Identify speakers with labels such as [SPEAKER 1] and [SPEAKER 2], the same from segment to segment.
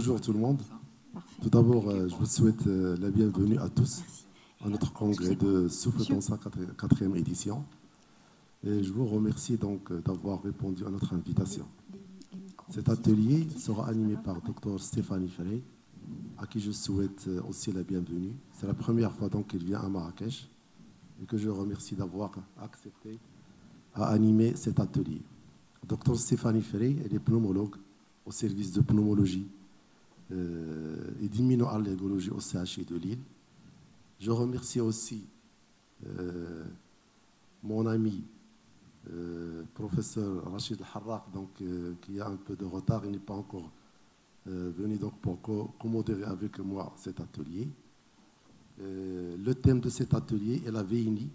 [SPEAKER 1] Bonjour tout le monde.
[SPEAKER 2] Parfait.
[SPEAKER 1] Tout d'abord, je vous souhaite la bienvenue à tous à notre congrès de Souffle dans sa quatrième édition. Et je vous remercie donc d'avoir répondu à notre invitation. Cet atelier sera animé par Dr Stéphanie Ferré, à qui je souhaite aussi la bienvenue. C'est la première fois donc qu'il vient à Marrakech et que je remercie d'avoir accepté à animer cet atelier. Dr Stéphanie Ferré, elle est pneumologue au service de pneumologie et d'immunoallergologie au CHU de Lille. Je remercie aussi mon ami professeur Rachid Al-Harraq, qui a un peu de retard, il n'est pas encore venu donc pour co-modérer avec moi cet atelier. Le thème de cet atelier est la VNI,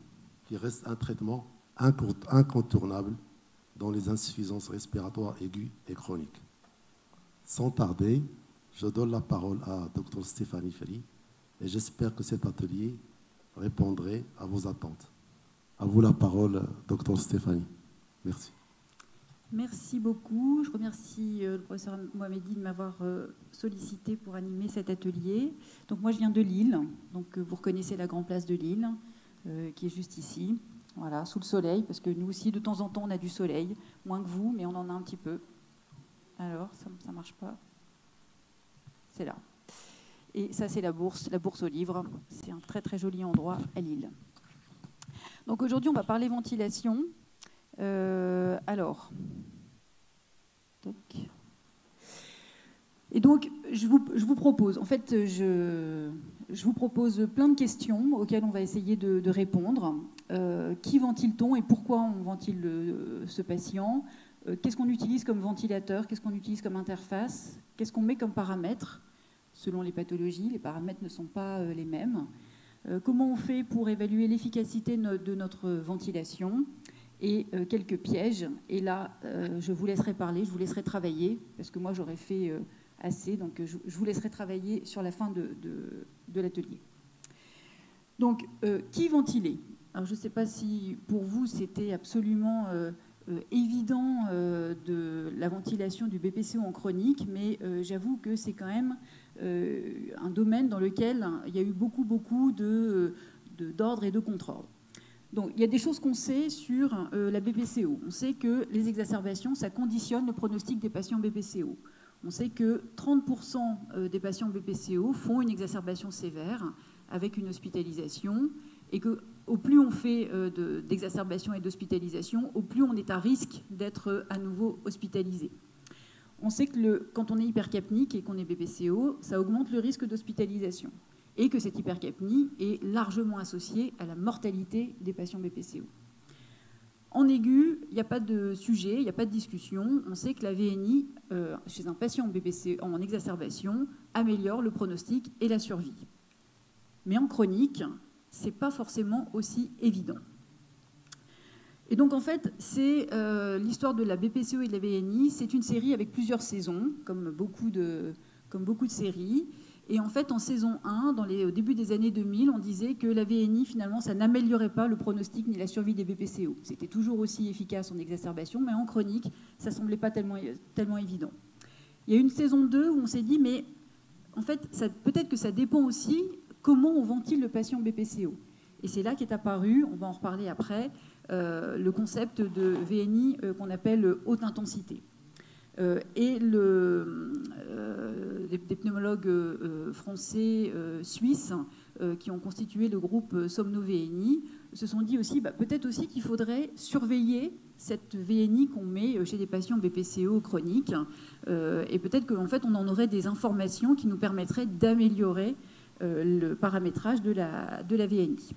[SPEAKER 1] qui reste un traitement incontournable dans les insuffisances respiratoires aiguës et chroniques. Sans tarder, je donne la parole à Dr Stéphanie Ferré et j'espère que cet atelier répondrait à vos attentes. À vous la parole, Dr Stéphanie. Merci.
[SPEAKER 2] Merci beaucoup. Je remercie le professeur Mohamedi de m'avoir sollicité pour animer cet atelier. Donc moi, je viens de Lille. Donc vous reconnaissez la grande place de Lille, qui est juste ici. Voilà, sous le soleil, parce que nous aussi, de temps en temps, on a du soleil. Moins que vous, mais on en a un petit peu. Alors, ça ne marche pas. C'est là. Et ça, c'est la bourse aux livres. C'est un très, très joli endroit à Lille. Donc aujourd'hui, on va parler ventilation. Alors, toc. Et donc, je vous propose, en fait, je vous propose plein de questions auxquelles on va essayer de répondre. Qui ventile-t-on et pourquoi on ventile ce patient? Qu'est-ce qu'on utilise comme ventilateur? Qu'est-ce qu'on utilise comme interface? Qu'est-ce qu'on met comme paramètres? Selon les pathologies, les paramètres ne sont pas les mêmes. Comment on fait pour évaluer l'efficacité de notre ventilation? Et quelques pièges. Et là, je vous laisserai parler, je vous laisserai travailler, parce que moi, j'aurais fait assez. Donc, je vous laisserai travailler sur la fin de l'atelier. Donc, qui ventiler? Alors, je ne sais pas si pour vous, c'était absolument évident de la ventilation du BPCO en chronique, mais j'avoue que c'est quand même un domaine dans lequel il y a eu beaucoup d'ordre et de contre-ordre. Donc, il y a des choses qu'on sait sur la BPCO. On sait que les exacerbations, ça conditionne le pronostic des patients BPCO. On sait que 30% des patients BPCO font une exacerbation sévère avec une hospitalisation et qu'au plus on fait d'exacerbation et d'hospitalisation, au plus on est à risque d'être à nouveau hospitalisé. On sait que quand on est hypercapnique et qu'on est BPCO, ça augmente le risque d'hospitalisation et que cette hypercapnie est largement associée à la mortalité des patients BPCO. En aigu, il n'y a pas de sujet, il n'y a pas de discussion. On sait que la VNI, chez un patient BPCO en exacerbation, améliore le pronostic et la survie. Mais en chronique, ce n'est pas forcément aussi évident. Et donc, en fait, c'est l'histoire de la BPCO et de la VNI. C'est une série avec plusieurs saisons, comme beaucoup de séries. Et en fait, en saison 1, au début des années 2000, on disait que la VNI, finalement, ça n'améliorait pas le pronostic ni la survie des BPCO. C'était toujours aussi efficace en exacerbation, mais en chronique, ça ne semblait pas tellement évident. Il y a une saison 2 où on s'est dit, mais en fait, peut-être que ça dépend aussi comment on ventile le patient BPCO. Et c'est là qu'est apparu, on va en reparler après, le concept de VNI qu'on appelle haute intensité. Et des pneumologues français, suisses, qui ont constitué le groupe Somno-VNI, se sont dit aussi, peut-être aussi qu'il faudrait surveiller cette VNI qu'on met chez des patients BPCO chroniques, et peut-être qu'en fait, on en aurait des informations qui nous permettraient d'améliorer le paramétrage de la VNI.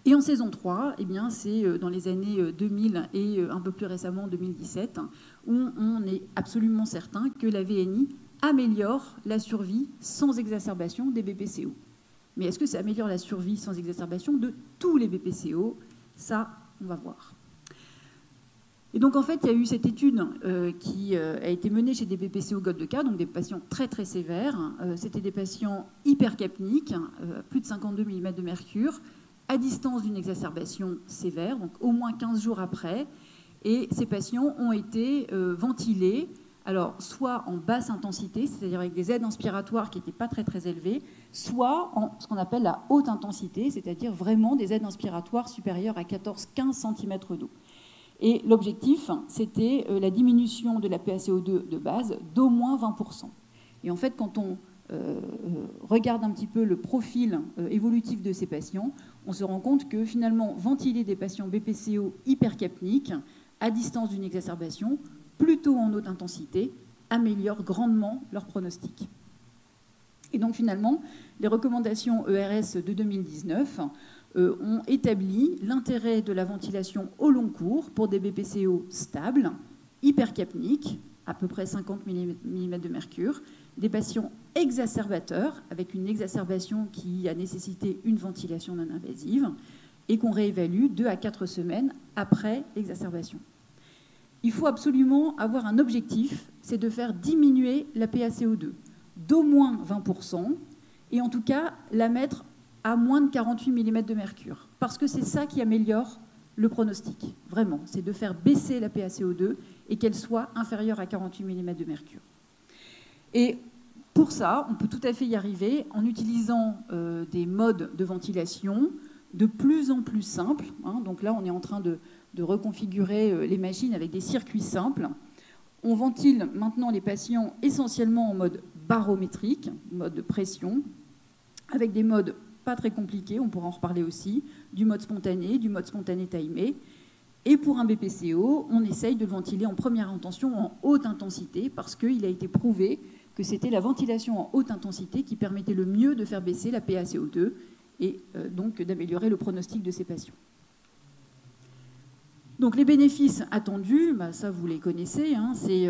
[SPEAKER 2] Et en saison 3, eh bien, c'est dans les années 2000 et un peu plus récemment 2017, où on est absolument certain que la VNI améliore la survie sans exacerbation des BPCO. Mais est-ce que ça améliore la survie sans exacerbation de tous les BPCO? Ça, on va voir. Et donc, en fait, il y a eu cette étude qui a été menée chez des BPCO GOT de cas, donc des patients très, très sévères. C'était des patients hypercapniques, plus de 52 mm de mercure, à distance d'une exacerbation sévère, donc au moins 15 jours après. Et ces patients ont été ventilés Alors, soit en basse intensité, c'est-à-dire avec des aides inspiratoires qui n'étaient pas très très élevées, soit en ce qu'on appelle la haute intensité, c'est-à-dire vraiment des aides inspiratoires supérieures à 14-15 cm d'eau. Et l'objectif, c'était la diminution de la PaCO2 de base d'au moins 20%. Et en fait, quand on regarde un petit peu le profil évolutif de ces patients, on se rend compte que finalement, ventiler des patients BPCO hypercapniques à distance d'une exacerbation, plutôt en haute intensité, améliore grandement leur pronostic. Et donc finalement, les recommandations ERS de 2019 ont établi l'intérêt de la ventilation au long cours pour des BPCO stables, hypercapniques, à peu près 50 mm de mercure, des patients exacerbateurs, avec une exacerbation qui a nécessité une ventilation non invasive, et qu'on réévalue 2 à 4 semaines après l'exacerbation. Il faut absolument avoir un objectif, c'est de faire diminuer la PaCO2 d'au moins 20%, et en tout cas la mettre à moins de 48 mm de mercure, parce que c'est ça qui améliore le pronostic, vraiment, c'est de faire baisser la PaCO2 et qu'elle soit inférieure à 48 mm de mercure. Et pour ça, on peut tout à fait y arriver en utilisant des modes de ventilation de plus en plus simples. Donc là, on est en train de reconfigurer les machines avec des circuits simples. On ventile maintenant les patients essentiellement en mode barométrique, mode de pression, avec des modes pas très compliqués, on pourra en reparler aussi, du mode spontané timé. Et pour un BPCO, on essaye de le ventiler en première intention en haute intensité parce qu'il a été prouvé que c'était la ventilation en haute intensité qui permettait le mieux de faire baisser la PaCO2 et donc d'améliorer le pronostic de ces patients. Donc les bénéfices attendus, ça vous les connaissez, c'est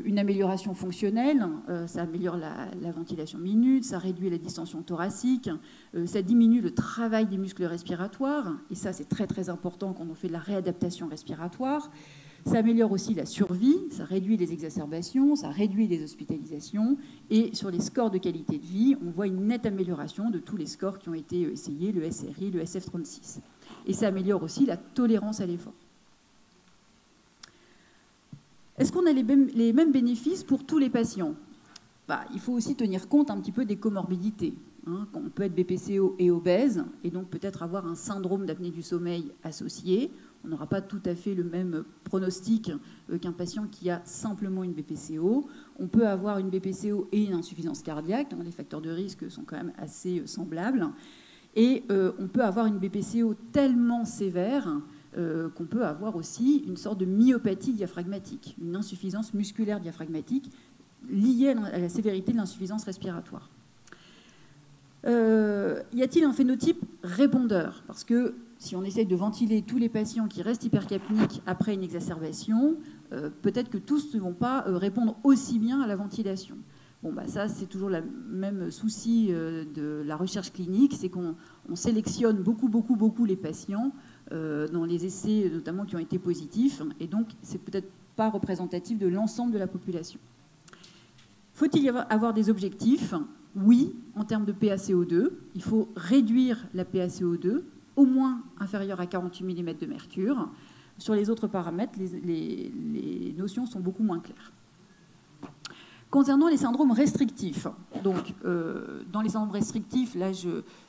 [SPEAKER 2] une amélioration fonctionnelle, ça améliore la ventilation minute, ça réduit la distension thoracique, ça diminue le travail des muscles respiratoires, et ça c'est très très important quand on fait de la réadaptation respiratoire. Ça améliore aussi la survie, ça réduit les exacerbations, ça réduit les hospitalisations, et sur les scores de qualité de vie, on voit une nette amélioration de tous les scores qui ont été essayés, le SRI, le SF36. Et ça améliore aussi la tolérance à l'effort. Est-ce qu'on a les mêmes bénéfices pour tous les patients? Il faut aussi tenir compte un petit peu des comorbidités. On peut être BPCO et obèse, et donc peut-être avoir un syndrome d'apnée du sommeil associé. On n'aura pas tout à fait le même pronostic qu'un patient qui a simplement une BPCO. On peut avoir une BPCO et une insuffisance cardiaque. Les facteurs de risque sont quand même assez semblables. Et on peut avoir une BPCO tellement sévère qu'on peut avoir aussi une sorte de myopathie diaphragmatique, une insuffisance musculaire diaphragmatique liée à la sévérité de l'insuffisance respiratoire. Y a-t-il un phénotype répondeur? Parce que si on essaye de ventiler tous les patients qui restent hypercapniques après une exacerbation, peut-être que tous ne vont pas répondre aussi bien à la ventilation. Ça, c'est toujours le même souci de la recherche clinique, c'est qu'on sélectionne beaucoup les patients dans les essais notamment qui ont été positifs, et donc c'est peut-être pas représentatif de l'ensemble de la population. Faut-il avoir des objectifs? Oui, en termes de PaCO2, il faut réduire la PaCO2 au moins inférieure à 48 mm de mercure. Sur les autres paramètres, les notions sont beaucoup moins claires. Concernant les syndromes restrictifs, donc dans les syndromes restrictifs, là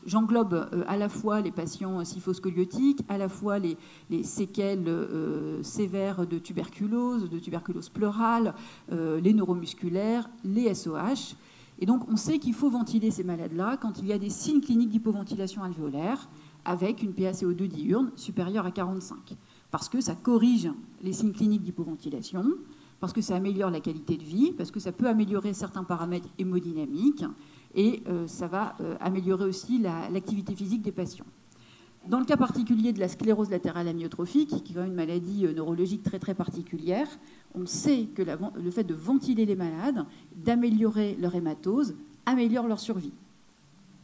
[SPEAKER 2] j'englobe à la fois les patients syphoscoliotiques, à la fois les séquelles sévères de tuberculose pleurale, les neuromusculaires, les SOH. Et donc on sait qu'il faut ventiler ces malades-là quand il y a des signes cliniques d'hypoventilation alvéolaire avec une PaCO2 diurne supérieure à 45, parce que ça corrige les signes cliniques d'hypoventilation, parce que ça améliore la qualité de vie, parce que ça peut améliorer certains paramètres hémodynamiques, et ça va améliorer aussi l'activité physique des patients. Dans le cas particulier de la sclérose latérale amyotrophique, qui est quand même une maladie neurologique très très particulière, on sait que le fait de ventiler les malades, d'améliorer leur hématose, améliore leur survie.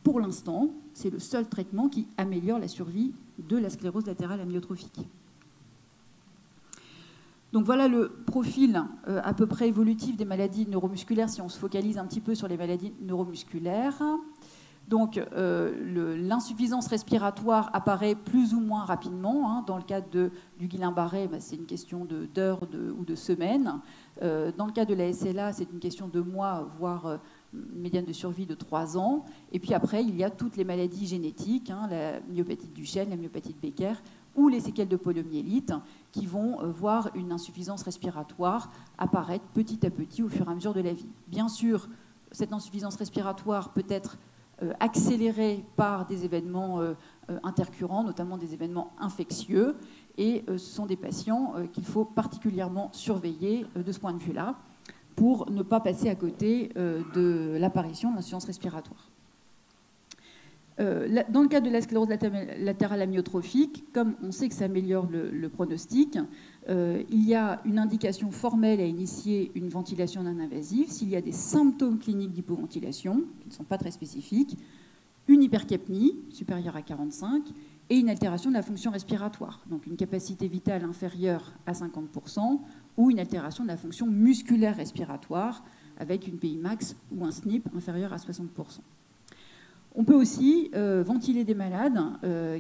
[SPEAKER 2] Pour l'instant, c'est le seul traitement qui améliore la survie de la sclérose latérale amyotrophique. Donc voilà le profil à peu près évolutif des maladies neuromusculaires si on se focalise un petit peu sur les maladies neuromusculaires. Donc l'insuffisance respiratoire apparaît plus ou moins rapidement. Dans le cas du Guillain-Barré, c'est une question d'heures ou de semaines. Dans le cas de la SLA, c'est une question de mois, voire une médiane de survie de 3 ans. Et puis après, il y a toutes les maladies génétiques, hein, la myopathie de Duchenne, la myopathie de Becker, ou les séquelles de poliomyélite, qui vont voir une insuffisance respiratoire apparaître petit à petit au fur et à mesure de la vie. Bien sûr, cette insuffisance respiratoire peut être accélérée par des événements intercurrents, notamment des événements infectieux, et ce sont des patients qu'il faut particulièrement surveiller de ce point de vue-là, pour ne pas passer à côté de l'apparition d'insuffisance respiratoire. Dans le cas de la sclérose latérale amyotrophique, comme on sait que ça améliore le pronostic, il y a une indication formelle à initier une ventilation non invasive s'il y a des symptômes cliniques d'hypoventilation, qui ne sont pas très spécifiques, une hypercapnie supérieure à 45 et une altération de la fonction respiratoire, donc une capacité vitale inférieure à 50% ou une altération de la fonction musculaire respiratoire avec une PI max ou un SNP inférieur à 60%. On peut aussi ventiler des malades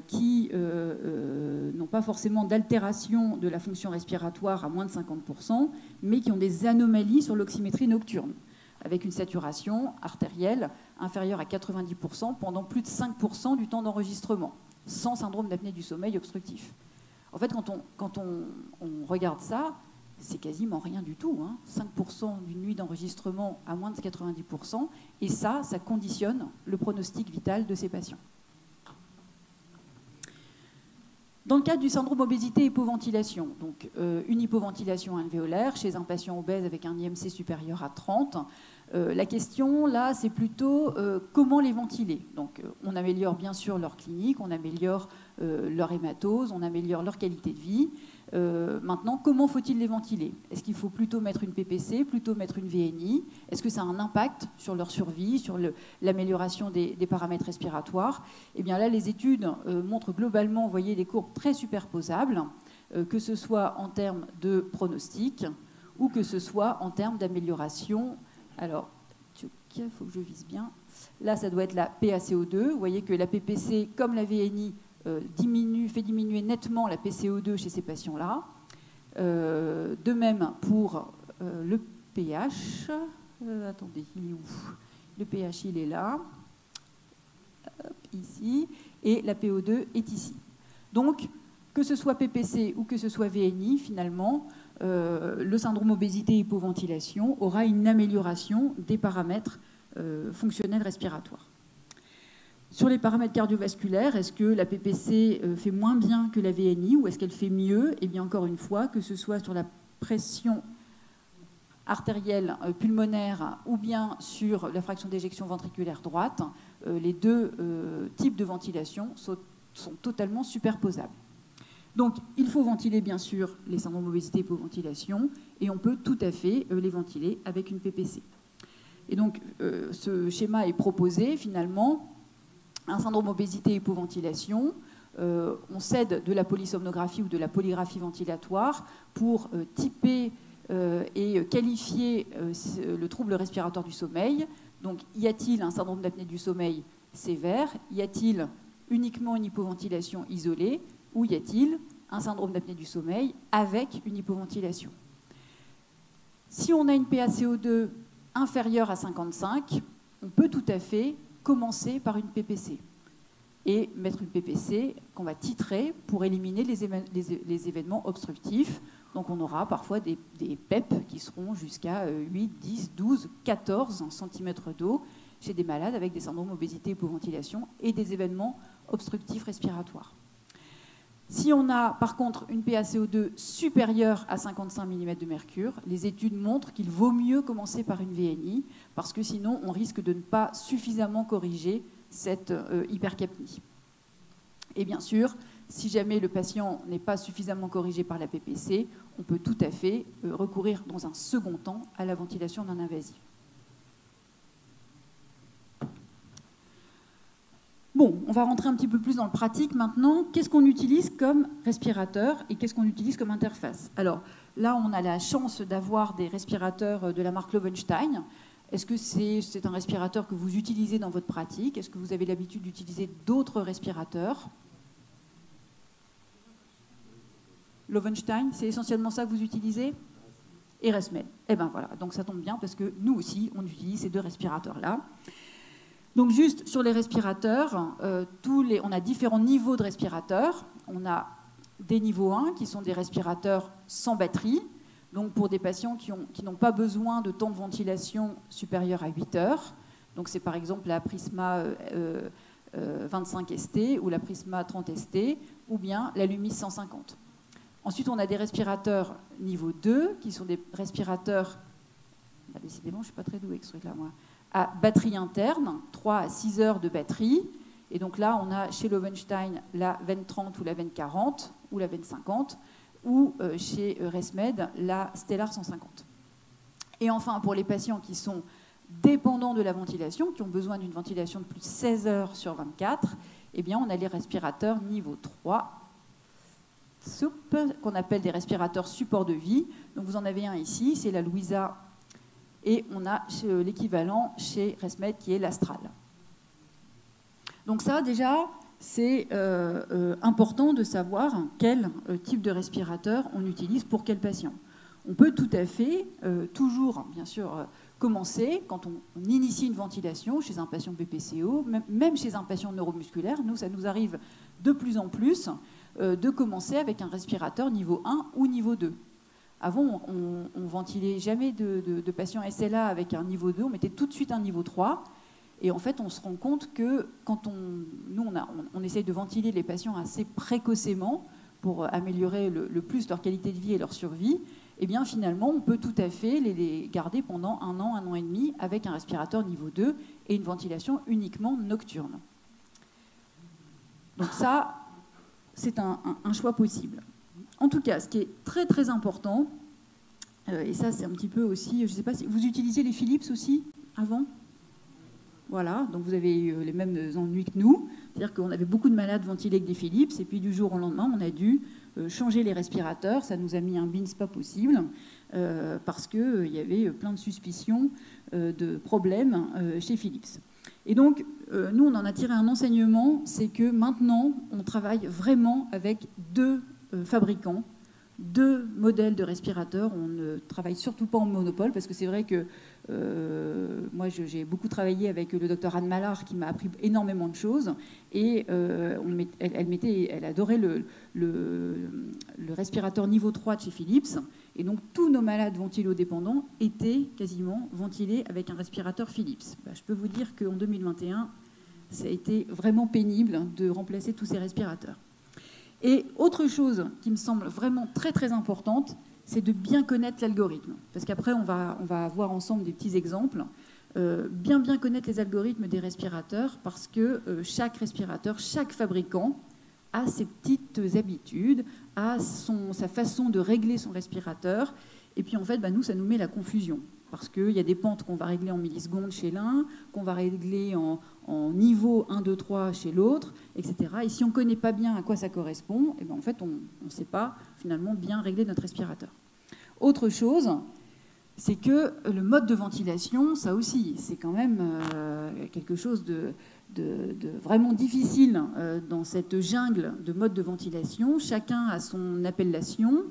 [SPEAKER 2] qui n'ont pas forcément d'altération de la fonction respiratoire à moins de 50%, mais qui ont des anomalies sur l'oxymétrie nocturne, avec une saturation artérielle inférieure à 90% pendant plus de 5% du temps d'enregistrement, sans syndrome d'apnée du sommeil obstructif. En fait, quand on regarde ça, c'est quasiment rien du tout, hein. 5% d'une nuit d'enregistrement à moins de 90%, et ça conditionne le pronostic vital de ces patients. Dans le cadre du syndrome obésité-hypoventilation, donc une hypoventilation alvéolaire chez un patient obèse avec un IMC supérieur à 30, la question là, c'est plutôt comment les ventiler. Donc on améliore bien sûr leur clinique, on améliore leur hématose, on améliore leur qualité de vie. Maintenant, comment faut-il les ventiler? Est-ce qu'il faut plutôt mettre une PPC, plutôt mettre une VNI? Est-ce que ça a un impact sur leur survie, sur l'amélioration des paramètres respiratoires? Eh bien là, les études montrent globalement, vous voyez, des courbes très superposables, que ce soit en termes de pronostic ou que ce soit en termes d'amélioration. Alors, il faut que je vise bien. Là, ça doit être la PaCO2. Vous voyez que la PPC, comme la VNI, fait diminuer nettement la PCO2 chez ces patients-là. De même pour le pH. Attendez, il est où? Le pH, il est là. Hop, ici. Et la PO2 est ici. Donc, que ce soit PPC ou que ce soit VNI, finalement, le syndrome obésité-hypoventilation aura une amélioration des paramètres fonctionnels respiratoires. Sur les paramètres cardiovasculaires, est-ce que la PPC fait moins bien que la VNI ou est-ce qu'elle fait mieux? Eh bien, encore une fois, que ce soit sur la pression artérielle pulmonaire ou bien sur la fraction d'éjection ventriculaire droite, les deux types de ventilation sont totalement superposables. Donc, il faut ventiler, bien sûr, les syndromes obésité-hypoventilation et on peut tout à fait les ventiler avec une PPC. Et donc, ce schéma est proposé, finalement, un syndrome obésité-hypoventilation. On cède de la polysomnographie ou de la polygraphie ventilatoire pour typer et qualifier le trouble respiratoire du sommeil. Donc, y a-t-il un syndrome d'apnée du sommeil sévère? Y a-t-il uniquement une hypoventilation isolée? Ou y a-t-il un syndrome d'apnée du sommeil avec une hypoventilation? Si on a une PaCO2 inférieure à 55, on peut tout à fait commencer par une PPC et mettre une PPC qu'on va titrer pour éliminer les événements obstructifs. Donc on aura parfois des PEP qui seront jusqu'à 8, 10, 12, 14 cm d'eau chez des malades avec des syndromes obésité-hypoventilation et des événements obstructifs respiratoires. Si on a par contre une PaCO2 supérieure à 55 mm de mercure, les études montrent qu'il vaut mieux commencer par une VNI parce que sinon on risque de ne pas suffisamment corriger cette hypercapnie. Et bien sûr, si jamais le patient n'est pas suffisamment corrigé par la PPC, on peut tout à fait recourir dans un second temps à la ventilation non invasive. Bon, on va rentrer un petit peu plus dans le pratique maintenant. Qu'est-ce qu'on utilise comme respirateur et qu'est-ce qu'on utilise comme interface? Alors là, on a la chance d'avoir des respirateurs de la marque Lovenstein. Est-ce que c'est un respirateur que vous utilisez dans votre pratique? Est-ce que vous avez l'habitude d'utiliser d'autres respirateurs? Lovenstein, c'est essentiellement ça que vous utilisez? et ResMed. Et bien voilà, donc ça tombe bien parce que nous aussi, on utilise ces 2 respirateurs-là. Donc juste sur les respirateurs, on a différents niveaux de respirateurs. On a des niveaux 1 qui sont des respirateurs sans batterie, donc pour des patients qui n'ont pas besoin de temps de ventilation supérieur à 8 heures. Donc c'est par exemple la Prisma 25 ST ou la Prisma 30 ST ou bien la Lumis 150. Ensuite, on a des respirateurs niveau 2 qui sont des respirateurs, décidément, je ne suis pas très douée avec ce truc-là, moi, à batterie interne, 3 à 6 heures de batterie. Et donc là, on a chez Lowenstein la Ven 30 ou la Ven 40 ou la Ven 50 ou chez ResMed la Stellar 150. Et enfin, pour les patients qui sont dépendants de la ventilation, qui ont besoin d'une ventilation de plus de 16 heures sur 24, eh bien, on a les respirateurs niveau 3, qu'on appelle des respirateurs support de vie. Donc vous en avez un ici, c'est la Louisa, et on a l'équivalent chez ResMed qui est l'Astral. Donc ça, déjà, c'est important de savoir quel type de respirateur on utilise pour quel patient. On peut tout à fait, toujours, bien sûr, commencer, quand on initie une ventilation chez un patient BPCO, même chez un patient neuromusculaire, nous, ça nous arrive de plus en plus de commencer avec un respirateur niveau 1 ou niveau 2. Avant, on ventilait jamais de patients SLA avec un niveau 2, on mettait tout de suite un niveau 3. Et en fait, on se rend compte que quand on essaye de ventiler les patients assez précocement pour améliorer le plus leur qualité de vie et leur survie, eh bien finalement, on peut tout à fait les garder pendant 1 an et demi avec un respirateur niveau 2 et une ventilation uniquement nocturne. Donc ça, c'est un choix possible. En tout cas, ce qui est très très important, et ça c'est un petit peu aussi, je ne sais pas si vous utilisiez les Philips aussi avant ? Voilà, donc vous avez eu les mêmes ennuis que nous, c'est-à-dire qu'on avait beaucoup de malades ventilés avec des Philips, et puis du jour au lendemain, on a dû changer les respirateurs, ça nous a mis un bins pas possible, parce qu'il y avait plein de suspicions de problèmes chez Philips. Et donc, nous, on en a tiré un enseignement, c'est que maintenant, on travaille vraiment avec 2 fabricants, 2 modèles de respirateurs. On ne travaille surtout pas en monopole, parce que c'est vrai que moi, j'ai beaucoup travaillé avec le docteur Anne Mallard, qui m'a appris énormément de choses, et elle adorait le respirateur niveau 3 de chez Philips, et donc tous nos malades ventilodépendants étaient quasiment ventilés avec un respirateur Philips. Je peux vous dire qu'en 2021, ça a été vraiment pénible de remplacer tous ces respirateurs. Et autre chose qui me semble vraiment très très importante, c'est de bien connaître l'algorithme. Parce qu'après, on va voir ensemble des petits exemples. Bien connaître les algorithmes des respirateurs, parce que chaque respirateur, chaque fabricant a ses petites habitudes, a sa façon de régler son respirateur. Et puis en fait, nous, ça nous met la confusion. Parce qu'il y a des pentes qu'on va régler en millisecondes chez l'un, qu'on va régler en niveau 1, 2, 3 chez l'autre, etc. Et si on ne connaît pas bien à quoi ça correspond, eh bien, en fait, on ne sait pas finalement bien régler notre respirateur. Autre chose, c'est que le mode de ventilation, ça aussi, c'est quand même quelque chose de vraiment difficile dans cette jungle de modes de ventilation. Chacun a son appellation.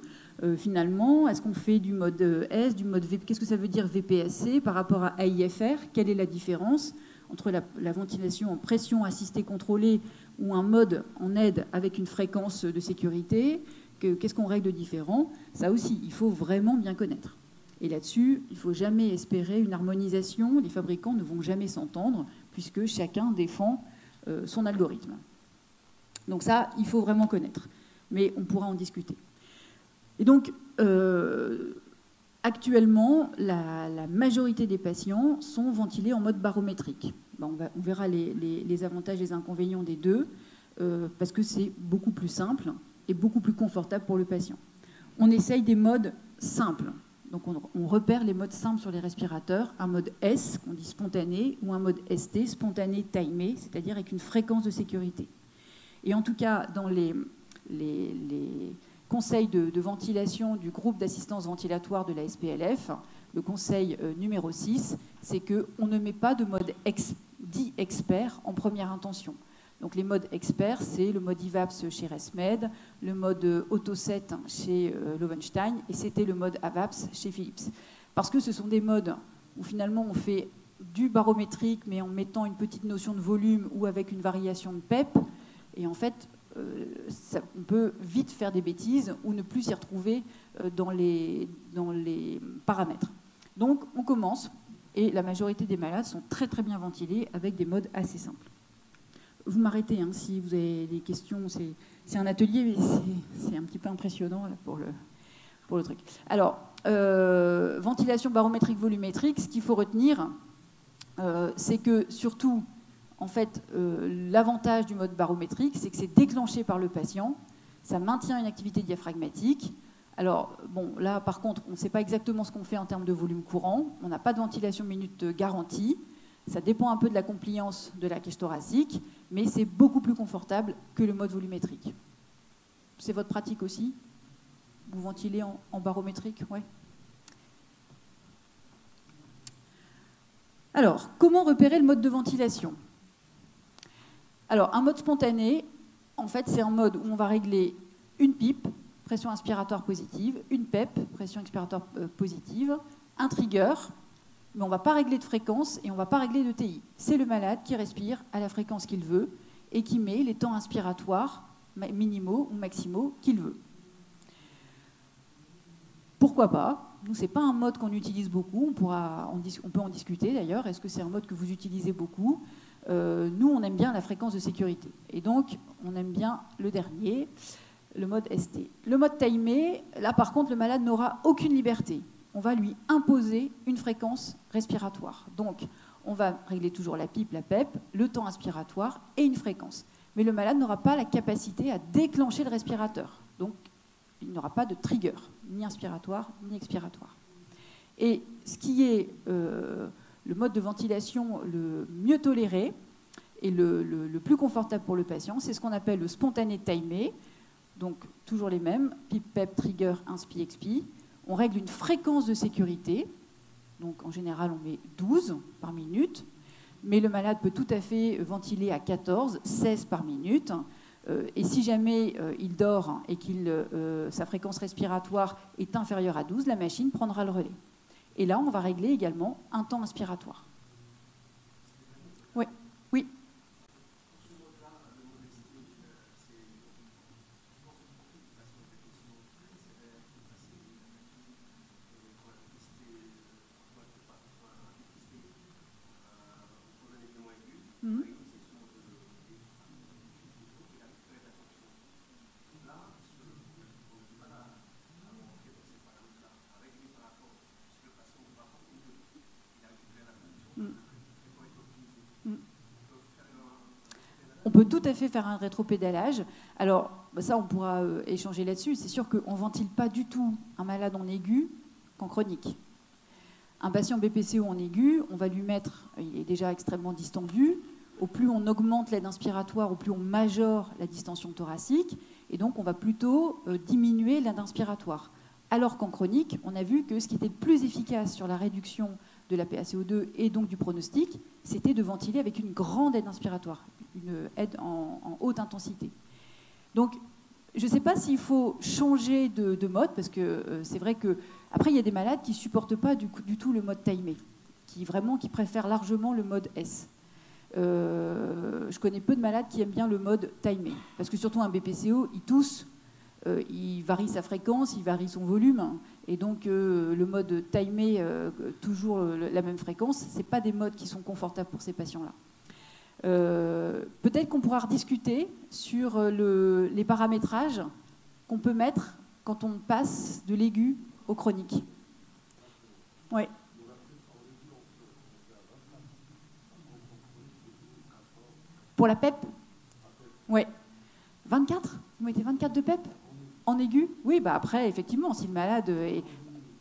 [SPEAKER 2] Finalement, est-ce qu'on fait du mode S, du mode VP? Qu'est-ce que ça veut dire VPSC par rapport à AIFR? Quelle est la différence entre la ventilation en pression assistée contrôlée ou un mode en aide avec une fréquence de sécurité? Qu'est-ce qu'on règle de différent? Ça aussi, il faut vraiment bien connaître. Et là-dessus, il ne faut jamais espérer une harmonisation. Les fabricants ne vont jamais s'entendre puisque chacun défend son algorithme. Donc ça, il faut vraiment connaître. Mais on pourra en discuter. Et donc, actuellement, la majorité des patients sont ventilés en mode barométrique. On verra les avantages et les inconvénients des deux, parce que c'est beaucoup plus simple et beaucoup plus confortable pour le patient. On essaye des modes simples. Donc, on repère les modes simples sur les respirateurs, un mode S, qu'on dit spontané, ou un mode ST, spontané timé, c'est-à-dire avec une fréquence de sécurité. Et en tout cas, dans les conseil de ventilation du groupe d'assistance ventilatoire de la SPLF, le conseil numéro 6, c'est qu'on ne met pas de mode dit expert en première intention. Donc les modes experts, c'est le mode IVAPS chez ResMed, le mode AutoSet chez Lowenstein, et c'était le mode AVAPS chez Philips. Parce que ce sont des modes où finalement on fait du barométrique, mais en mettant une petite notion de volume ou avec une variation de PEP. Et en fait, on peut vite faire des bêtises ou ne plus s'y retrouver dans les paramètres. Donc on commence, et la majorité des malades sont très très bien ventilés avec des modes assez simples. Vous m'arrêtez hein, si vous avez des questions. C'est un atelier, mais c'est un petit peu impressionnant là, pour le truc. Alors, ventilation barométrique volumétrique, ce qu'il faut retenir, c'est que surtout, en fait, l'avantage du mode barométrique, c'est que c'est déclenché par le patient, ça maintient une activité diaphragmatique. Alors, bon, là, par contre, on ne sait pas exactement ce qu'on fait en termes de volume courant, on n'a pas de ventilation minute garantie, ça dépend un peu de la compliance de la cage thoracique, mais c'est beaucoup plus confortable que le mode volumétrique. C'est votre pratique aussi? Vous ventilez en barométrique? Ouais. Alors, comment repérer le mode de ventilation? Alors, un mode spontané, en fait, c'est un mode où on va régler une PIP, pression inspiratoire positive, une PEP, pression expiratoire positive, un trigger, mais on ne va pas régler de fréquence et on ne va pas régler de TI. C'est le malade qui respire à la fréquence qu'il veut et qui met les temps inspiratoires minimaux ou maximaux qu'il veut. Pourquoi pas? Nous, ce n'est pas un mode qu'on utilise beaucoup, on peut en discuter d'ailleurs. Est-ce que c'est un mode que vous utilisez beaucoup? Nous, on aime bien la fréquence de sécurité. Et donc, on aime bien le dernier, le mode ST. Le mode timé, là par contre, le malade n'aura aucune liberté. On va lui imposer une fréquence respiratoire. Donc, on va régler toujours la PIP, la PEP, le temps inspiratoire et une fréquence. Mais le malade n'aura pas la capacité à déclencher le respirateur. Donc, il n'aura pas de trigger, ni inspiratoire, ni expiratoire. Et ce qui est le mode de ventilation le mieux toléré et le plus confortable pour le patient, c'est ce qu'on appelle le spontané timé. Donc, toujours les mêmes, PIP, PEP, trigger, inspi, expi. On règle une fréquence de sécurité. Donc, en général, on met 12 par minute. Mais le malade peut tout à fait ventiler à 14, 16 par minute. Et si jamais il dort et que sa fréquence respiratoire est inférieure à 12, la machine prendra le relais. Et là, on va régler également un temps inspiratoire. Oui, oui. Mmh. On peut tout à fait faire un rétropédalage. Alors, ça, on pourra échanger là-dessus. C'est sûr qu'on ne ventile pas du tout un malade en aigu qu'en chronique. Un patient BPCO en aigu, on va lui mettre, il est déjà extrêmement distendu. Au plus on augmente l'aide inspiratoire, au plus on majore la distension thoracique. Et donc, on va plutôt diminuer l'aide inspiratoire. Alors qu'en chronique, on a vu que ce qui était le plus efficace sur la réduction de la PaCO2 et donc du pronostic, c'était de ventiler avec une grande aide inspiratoire, une aide en haute intensité. Donc, je ne sais pas s'il faut changer de mode, parce que c'est vrai que après il y a des malades qui ne supportent pas du tout le mode timé, qui préfèrent largement le mode S. Je connais peu de malades qui aiment bien le mode timé, parce que surtout un BPCO, il tousse, il varie sa fréquence, il varie son volume, et donc le mode timé, toujours la même fréquence, ce n'est pas des modes qui sont confortables pour ces patients-là. Peut-être qu'on pourra rediscuter sur les paramétrages qu'on peut mettre quand on passe de l'aigu au chronique. Oui. Pour la PEP? Oui. 24? Vous mettez 24 de PEP? En aigu? Oui, bah après, effectivement, si le malade est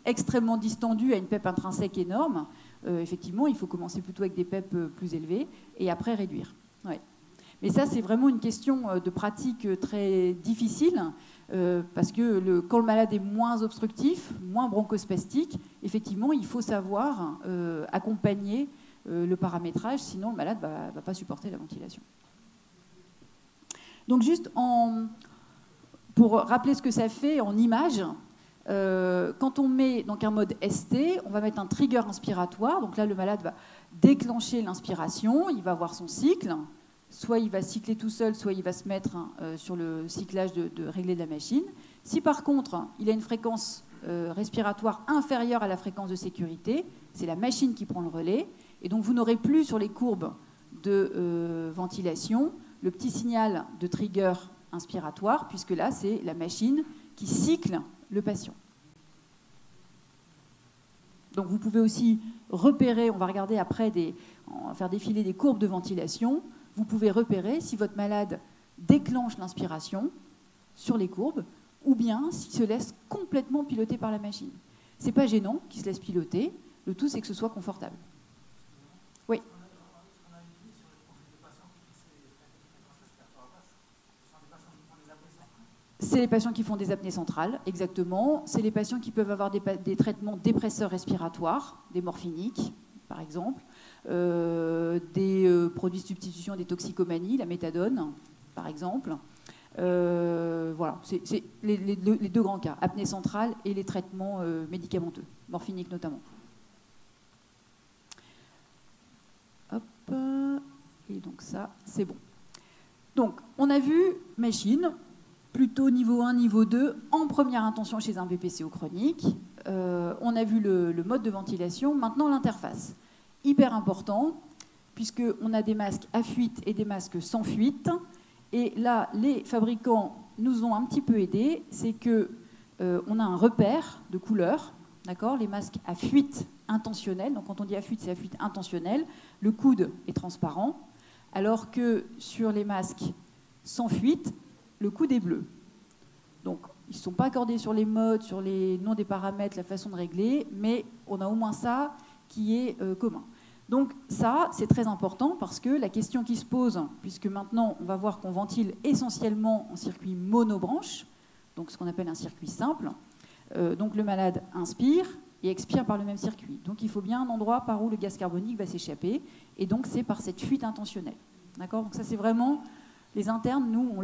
[SPEAKER 2] extrêmement distendu, a une PEP intrinsèque énorme, effectivement, il faut commencer plutôt avec des PEP plus élevés et après réduire. Ouais. Mais ça, c'est vraiment une question de pratique très difficile parce que quand le malade est moins obstructif, moins bronchospastique, effectivement, il faut savoir accompagner le paramétrage, sinon le malade ne va pas supporter la ventilation. Donc juste pour rappeler ce que ça fait en image, quand on met donc un mode ST, on va mettre un trigger inspiratoire. Donc là, le malade va déclencher l'inspiration, il va avoir son cycle. Soit il va cycler tout seul, soit il va se mettre sur le cyclage de régler de la machine. Si par contre, il a une fréquence respiratoire inférieure à la fréquence de sécurité, c'est la machine qui prend le relais. Et donc vous n'aurez plus sur les courbes de ventilation le petit signal de trigger inspiratoire, puisque là, c'est la machine qui cycle le patient. Donc vous pouvez aussi repérer, on va regarder après, on va faire défiler des courbes de ventilation. Vous pouvez repérer si votre malade déclenche l'inspiration sur les courbes ou bien s'il se laisse complètement piloter par la machine. Ce n'est pas gênant qu'il se laisse piloter, le tout c'est que ce soit confortable. Oui. C'est les patients qui font des apnées centrales, exactement. C'est les patients qui peuvent avoir des traitements dépresseurs respiratoires, des morphiniques, par exemple, des produits de substitution des toxicomanies, la méthadone, par exemple. Voilà, c'est les deux grands cas, apnée centrale et les traitements médicamenteux, morphiniques notamment. Hop, et donc ça, c'est bon. Donc, on a vu machine, plutôt niveau 1, niveau 2, en première intention chez un BPCO chronique. On a vu le mode de ventilation. Maintenant, l'interface. Hyper important, puisqu'on a des masques à fuite et des masques sans fuite. Et là, les fabricants nous ont un petit peu aidés. C'est qu'on a un repère de couleur, d'accord ? Les masques à fuite intentionnelle. Donc, quand on dit à fuite, c'est à fuite intentionnelle. Le coude est transparent. Alors que sur les masques sans fuite, le coude est bleu. Donc, ils ne sont pas accordés sur les modes, sur les noms des paramètres, la façon de régler, mais on a au moins ça qui est commun. Donc ça, c'est très important parce que la question qui se pose, puisque maintenant on va voir qu'on ventile essentiellement en circuit monobranche, donc ce qu'on appelle un circuit simple, donc le malade inspire et expire par le même circuit. Donc il faut bien un endroit par où le gaz carbonique va s'échapper, et donc c'est par cette fuite intentionnelle. D'accord ? Donc ça, c'est vraiment... Les internes, nous, on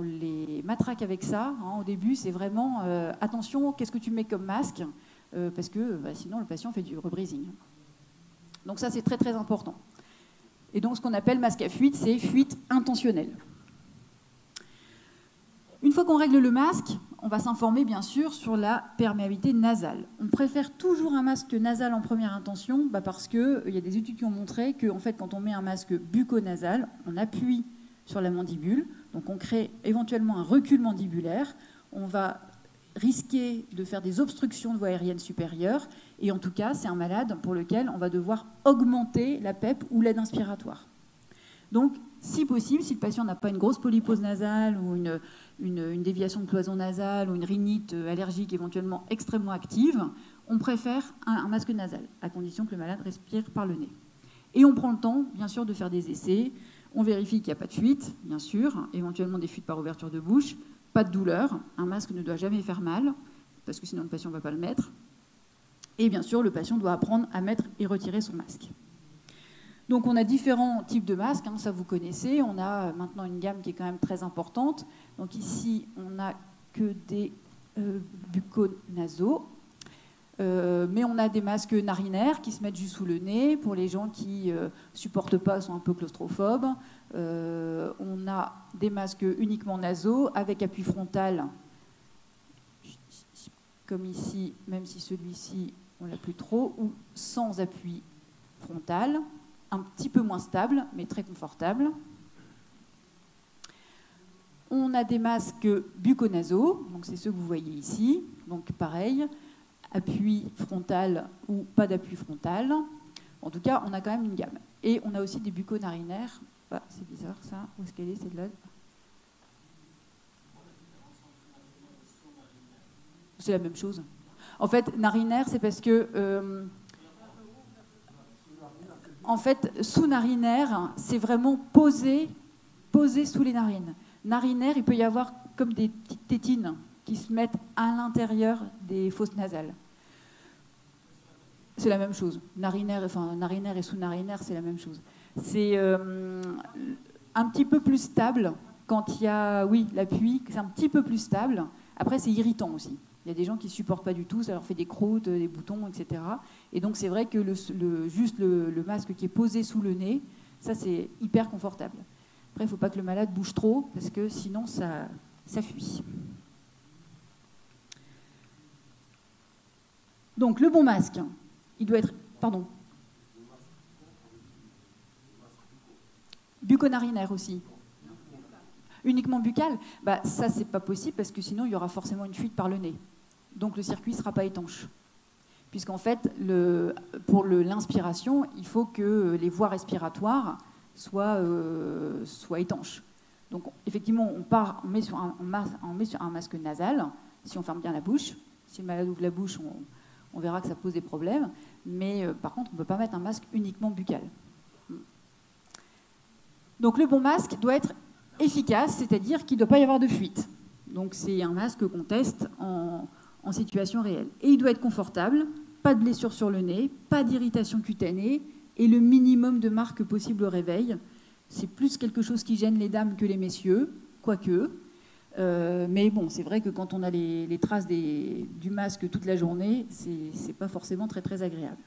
[SPEAKER 2] les matraque avec ça. Hein, au début, c'est vraiment attention, qu'est-ce que tu mets comme masque parce que sinon, le patient fait du rebreathing. Donc ça, c'est très, très important. Et donc, ce qu'on appelle masque à fuite, c'est fuite intentionnelle. Une fois qu'on règle le masque, on va s'informer, bien sûr, sur la perméabilité nasale. On préfère toujours un masque nasal en première intention parce qu'il y a des études qui ont montré que, en fait, quand on met un masque bucco-nasal, on appuie sur la mandibule, donc on crée éventuellement un recul mandibulaire, on va risquer de faire des obstructions de voie aérienne supérieure, et en tout cas, c'est un malade pour lequel on va devoir augmenter la PEP ou l'aide inspiratoire. Donc, si possible, si le patient n'a pas une grosse polypose nasale ou une déviation de cloison nasale ou une rhinite allergique éventuellement extrêmement active, on préfère un masque nasal, à condition que le malade respire par le nez. Et on prend le temps, bien sûr, de faire des essais. On vérifie qu'il n'y a pas de fuite, bien sûr, éventuellement des fuites par ouverture de bouche, pas de douleur. Un masque ne doit jamais faire mal, parce que sinon le patient ne va pas le mettre. Et bien sûr, le patient doit apprendre à mettre et retirer son masque. Donc on a différents types de masques, hein, ça vous connaissez. On a maintenant une gamme qui est quand même très importante. Donc ici, on n'a que des bucco-nasaux. Mais on a des masques narinaires qui se mettent juste sous le nez pour les gens qui ne supportent pas, sont un peu claustrophobes. On a des masques uniquement nasaux avec appui frontal, comme ici, même si celui-ci, on l'a plus trop, ou sans appui frontal, un petit peu moins stable, mais très confortable. On a des masques bucco-nasaux, donc c'est ceux que vous voyez ici, donc pareil, appui frontal ou pas d'appui frontal. En tout cas, on a quand même une gamme. Et on a aussi des bucco-narinaires. Ah, c'est bizarre ça. Où est-ce qu'elle est, celle-là ? C'est la même chose. En fait, narinaire, c'est parce que... en fait, sous-narinaire, c'est vraiment posé sous les narines. Narinaire, il peut y avoir comme des petites tétines qui se mettent à l'intérieur des fosses nasales. C'est la même chose. Narinaire et sous-narinaire, c'est la même chose. C'est un petit peu plus stable Quand il y a, oui, l'appui, c'est un petit peu plus stable. Après, c'est irritant aussi. Il y a des gens qui ne supportent pas du tout, ça leur fait des croûtes, des boutons, etc. Et donc, c'est vrai que juste le masque qui est posé sous le nez, ça, c'est hyper confortable. Après, il ne faut pas que le malade bouge trop, parce que sinon, ça fuit. Donc, le bon masque, il doit être... Pardon. Bucco-narinaire aussi. Uniquement buccal, bah, ça, c'est pas possible parce que sinon, il y aura forcément une fuite par le nez. Donc, le circuit ne sera pas étanche. Puisqu'en fait, pour l'inspiration, il faut que les voies respiratoires soient étanches. Donc, effectivement, on met sur un masque nasal, si on ferme bien la bouche. Si le malade ouvre la bouche, on verra que ça pose des problèmes. Mais par contre, on ne peut pas mettre un masque uniquement buccal. Donc, le bon masque doit être efficace, c'est-à-dire qu'il ne doit pas y avoir de fuite. Donc c'est un masque qu'on teste en situation réelle. Et il doit être confortable, pas de blessure sur le nez, pas d'irritation cutanée et le minimum de marque possible au réveil. C'est plus quelque chose qui gêne les dames que les messieurs, quoique. Mais bon, c'est vrai que quand on a les traces du masque toute la journée, c'est pas forcément très très agréable.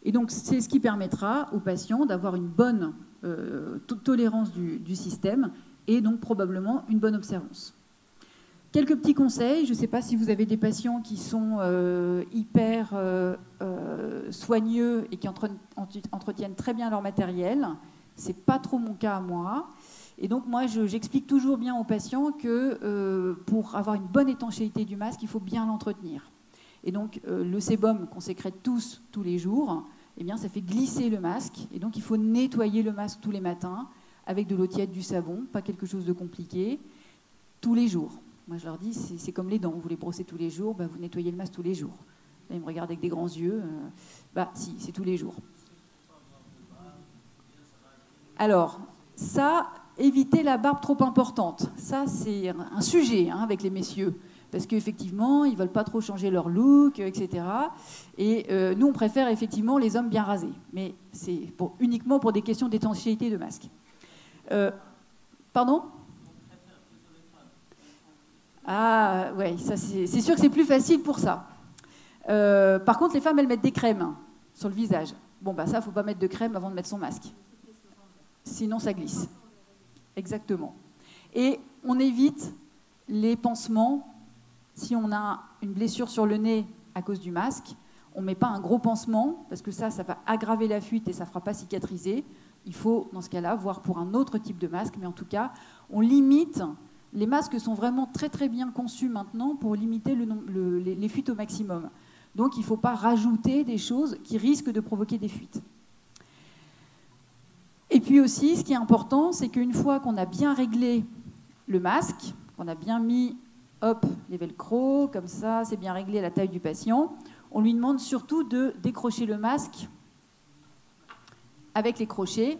[SPEAKER 2] Et donc c'est ce qui permettra aux patients d'avoir une bonne tolérance du système et donc probablement une bonne observance. Quelques petits conseils, je ne sais pas si vous avez des patients qui sont hyper soigneux et qui entretiennent très bien leur matériel. Ce n'est pas trop mon cas à moi. Et donc moi, j'explique toujours bien aux patients que pour avoir une bonne étanchéité du masque, il faut bien l'entretenir. Et donc le sébum qu'on sécrète tous les jours, eh bien, ça fait glisser le masque. Et donc il faut nettoyer le masque tous les matins avec de l'eau tiède, du savon, pas quelque chose de compliqué, tous les jours. Moi, je leur dis, c'est comme les dents, vous les brossez tous les jours, bah, vous nettoyez le masque tous les jours. Là, ils me regardent avec des grands yeux. Bah, si, c'est tous les jours. Alors, ça, éviter la barbe trop importante. Ça, c'est un sujet avec les messieurs. Parce qu'effectivement, ils ne veulent pas trop changer leur look, etc. Et nous, on préfère effectivement les hommes bien rasés. Mais c'est uniquement pour des questions d'étanchéité de masque. Pardon ? Ah, ouais, ça c'est sûr que c'est plus facile pour ça. Par contre, les femmes, elles mettent des crèmes sur le visage. Bon, bah ça, il ne faut pas mettre de crème avant de mettre son masque. Sinon, ça glisse. Exactement. Et on évite les pansements. Si on a une blessure sur le nez à cause du masque, on ne met pas un gros pansement, parce que ça va aggraver la fuite et ça ne fera pas cicatriser. Il faut, dans ce cas-là, voir pour un autre type de masque. Mais en tout cas, on limite. Les masques sont vraiment très très bien conçus maintenant pour limiter les fuites au maximum. Donc il ne faut pas rajouter des choses qui risquent de provoquer des fuites. Et puis aussi, ce qui est important, c'est qu'une fois qu'on a bien réglé le masque, qu'on a bien mis, hop, les velcro, comme ça, c'est bien réglé à la taille du patient, on lui demande surtout de décrocher le masque avec les crochets,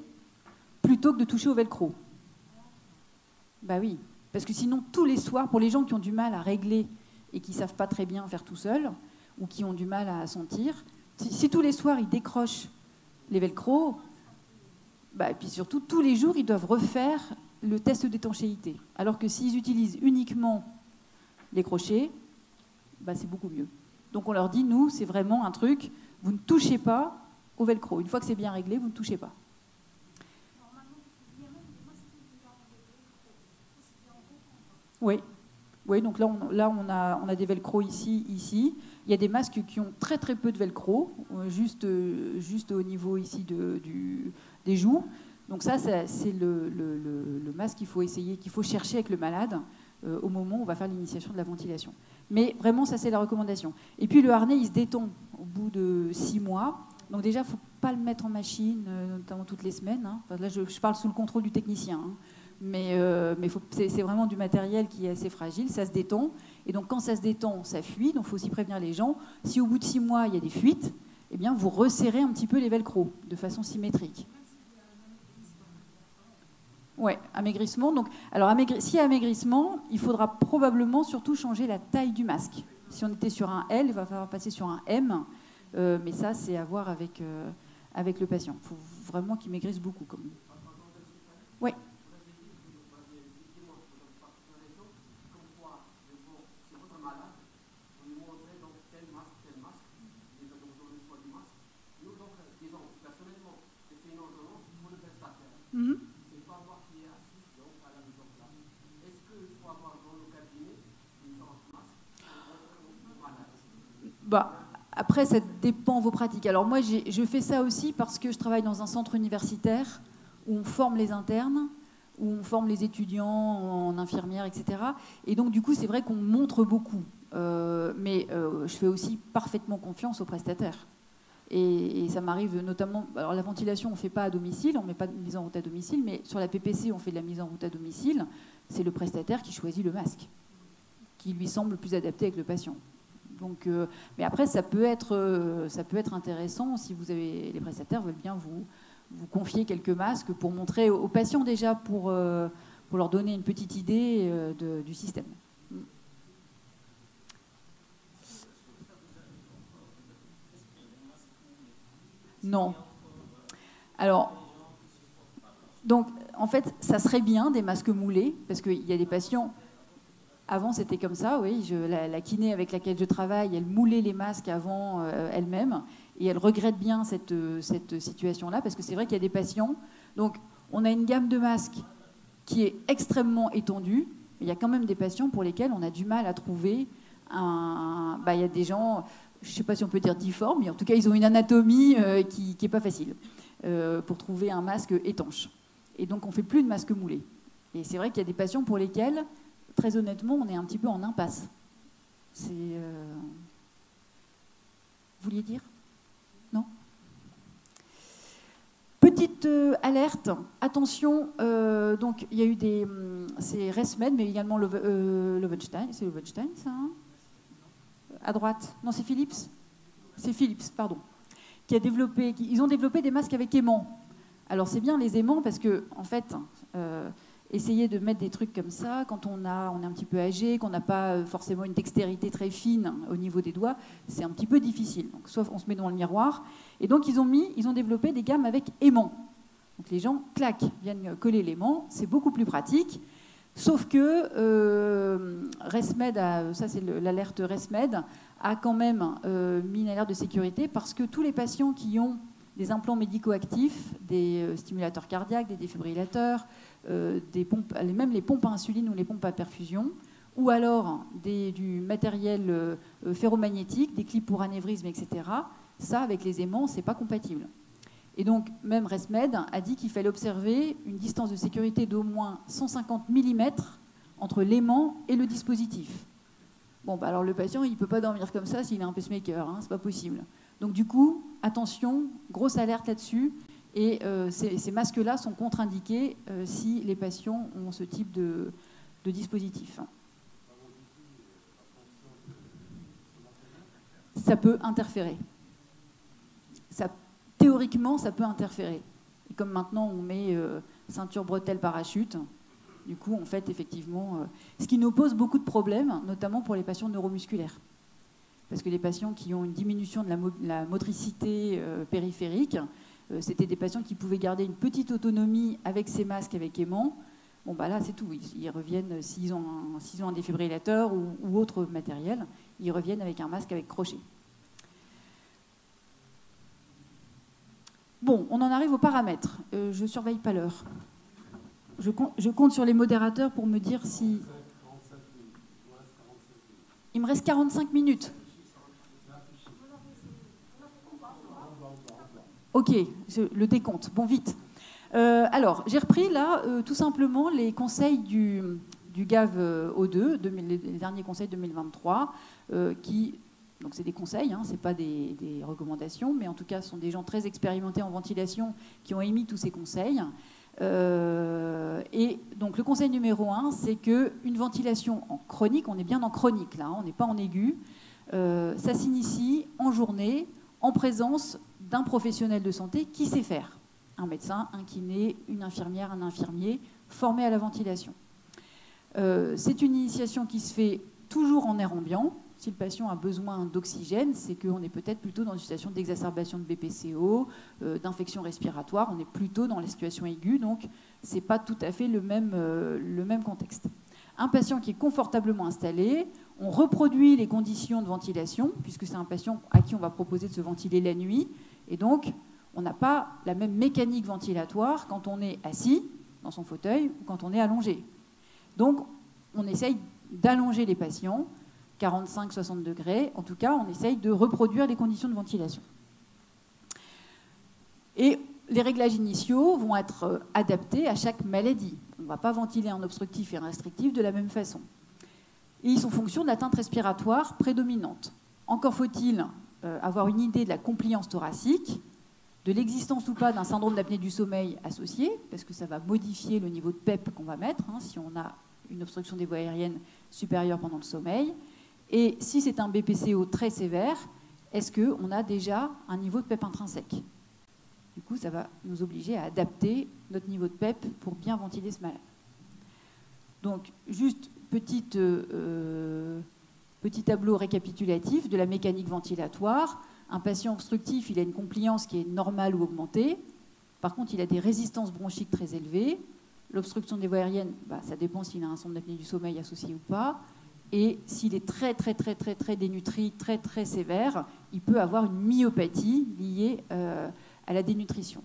[SPEAKER 2] plutôt que de toucher au velcro. Bah oui, parce que sinon, tous les soirs, pour les gens qui ont du mal à régler et qui ne savent pas très bien faire tout seuls, ou qui ont du mal à sentir, si tous les soirs, ils décrochent les velcro, bah, et puis surtout, tous les jours, ils doivent refaire le test d'étanchéité. Alors que s'ils utilisent uniquement les crochets, bah, c'est beaucoup mieux. Donc on leur dit, nous, c'est vraiment un truc, vous ne touchez pas au velcro. Une fois que c'est bien réglé, vous ne touchez pas. Oui. Oui, donc là, on a des velcro ici. Il y a des masques qui ont très très peu de velcro, juste au niveau ici des joues. Donc ça, c'est le masque qu'il faut essayer, qu'il faut chercher avec le malade au moment où on va faire l'initiation de la ventilation. Mais vraiment, ça, c'est la recommandation. Et puis le harnais, il se détend au bout de 6 mois. Donc déjà, il ne faut pas le mettre en machine, notamment toutes les semaines. Enfin, là, je parle sous le contrôle du technicien. Mais c'est vraiment du matériel qui est assez fragile, ça se détend. Et donc quand ça se détend, ça fuit. Donc il faut aussi prévenir les gens. Si au bout de 6 mois, il y a des fuites, eh bien, vous resserrez un petit peu les velcro de façon symétrique. Oui, amaigrissement. Donc, alors, s'il y a amaigrissement, il faudra probablement surtout changer la taille du masque. Si on était sur un L, il va falloir passer sur un M. Mais ça, c'est à voir avec le patient. Il faut vraiment qu'il maigrisse beaucoup. Oui.
[SPEAKER 3] C'est pas moi qui assiste donc à la mise en place. Est-ce qu'il faut avoir dans le cabinet différentes masques ou malades?
[SPEAKER 2] Bah, après, ça dépend de vos pratiques. Alors moi, je fais ça aussi parce que je travaille dans un centre universitaire où on forme les internes, où on forme les étudiants en infirmières, etc. Et donc, du coup, c'est vrai qu'on montre beaucoup. Mais je fais aussi parfaitement confiance aux prestataires. Et ça m'arrive notamment... Alors, la ventilation, on ne fait pas à domicile, on ne met pas de mise en route à domicile, mais sur la PPC, on fait de la mise en route à domicile. C'est le prestataire qui choisit le masque, qui lui semble le plus adapté avec le patient. Donc, mais après, ça peut être intéressant si vous avez, les prestataires veulent bien vous confier quelques masques pour montrer aux patients déjà, pour leur donner une petite idée du système. Non. Alors, donc, en fait, ça serait bien des masques moulés, parce qu'il y a des patients... Avant, c'était comme ça, oui. La kiné avec laquelle je travaille, elle moulait les masques avant elle-même. Et elle regrette bien cette situation-là, parce que c'est vrai qu'il y a des patients. Donc, on a une gamme de masques qui est extrêmement étendue. Mais il y a quand même des patients pour lesquels on a du mal à trouver il y a des gens, je ne sais pas si on peut dire difformes, mais en tout cas, ils ont une anatomie qui n'est pas facile pour trouver un masque étanche. Et donc, on ne fait plus de masques moulés. Et c'est vrai qu'il y a des patients pour lesquels... Très honnêtement, on est un petit peu en impasse. Vous vouliez dire? Non? Petite alerte, attention, donc il y a eu c'est Resmed, mais également Loewenstein, c'est Loewenstein ça hein? À droite, non c'est Philips? C'est Philips, pardon. Ils ont développé des masques avec aimants. Alors c'est bien les aimants parce que, en fait... essayer de mettre des trucs comme ça, quand on est un petit peu âgé, qu'on n'a pas forcément une dextérité très fine au niveau des doigts, c'est un petit peu difficile. Donc, soit on se met dans le miroir. Et donc, ils ont développé des gammes avec aimants. Donc, les gens, clac, viennent coller l'aimant. C'est beaucoup plus pratique. Sauf que Resmed, ça c'est l'alerte Resmed, a quand même mis une alerte de sécurité parce que tous les patients qui ont des implants médico-actifs, des stimulateurs cardiaques, des défibrillateurs, même les pompes à insuline ou les pompes à perfusion, ou alors du matériel ferromagnétique, des clips pour anévrisme, etc. Ça, avec les aimants, c'est pas compatible. Et donc, même Resmed a dit qu'il fallait observer une distance de sécurité d'au moins 150 mm entre l'aimant et le dispositif. Bon, alors le patient, il ne peut pas dormir comme ça s'il a un pacemaker, hein, c'est pas possible. Donc du coup, attention, grosse alerte là-dessus. Et ces masques-là sont contre-indiqués si les patients ont ce type de dispositif. Ça peut interférer. Théoriquement, ça peut interférer. Et comme maintenant, on met ceinture, bretelle, parachute, du coup, en fait, effectivement... ce qui nous pose beaucoup de problèmes, notamment pour les patients neuromusculaires. Parce que les patients qui ont une diminution de la motricité périphérique, c'était des patients qui pouvaient garder une petite autonomie avec ces masques avec aimant. Bon, bah là, c'est tout. Ils reviennent, s'ils ont un défibrillateur ou autre matériel, ils reviennent avec un masque avec crochet. Bon, on en arrive aux paramètres. Je ne surveille pas l'heure. Je compte sur les modérateurs pour me dire si... Il me reste 45 minutes. Ok, le décompte. Bon, vite. Alors, j'ai repris là tout simplement les conseils du GAV O2, les derniers conseils 2023, donc c'est des conseils, hein, c'est pas des recommandations, mais en tout cas, ce sont des gens très expérimentés en ventilation qui ont émis tous ces conseils. Et donc, le conseil numéro 1, c'est qu'une ventilation en chronique, on est bien en chronique là, hein, on n'est pas en aigu, ça s'initie en journée, en présence d'un professionnel de santé qui sait faire. Un médecin, un kiné, une infirmière, un infirmier formé à la ventilation. C'est une initiation qui se fait toujours en air ambiant. Si le patient a besoin d'oxygène, c'est qu'on est peut-être plutôt dans une situation d'exacerbation de BPCO, d'infection respiratoire. On est plutôt dans les situations aiguës, donc ce n'est pas tout à fait le même contexte. Un patient qui est confortablement installé, on reproduit les conditions de ventilation, puisque c'est un patient à qui on va proposer de se ventiler la nuit, et donc On n'a pas la même mécanique ventilatoire quand on est assis dans son fauteuil ou quand on est allongé. Donc, on essaye d'allonger les patients, 45-60 degrés. En tout cas, on essaye de reproduire les conditions de ventilation. Et les réglages initiaux vont être adaptés à chaque maladie. On ne va pas ventiler un obstructif et un restrictif de la même façon. Et ils sont en fonction de l'atteinte respiratoire prédominante. Encore faut-il avoir une idée de la compliance thoracique, de l'existence ou pas d'un syndrome d'apnée du sommeil associé, parce que ça va modifier le niveau de PEP qu'on va mettre, si on a une obstruction des voies aériennes supérieure pendant le sommeil. Et si c'est un BPCO très sévère, est-ce qu'on a déjà un niveau de PEP intrinsèque? Du coup, ça va nous obliger à adapter notre niveau de PEP pour bien ventiler ce malade. Donc, juste petit tableau récapitulatif de la mécanique ventilatoire. Un patient obstructif, il a une compliance qui est normale ou augmentée. Par contre, il a des résistances bronchiques très élevées. L'obstruction des voies aériennes, ça dépend s'il a un syndrome d'apnée du sommeil associé ou pas. Et s'il est très dénutri, très sévère, il peut avoir une myopathie liée à la dénutrition.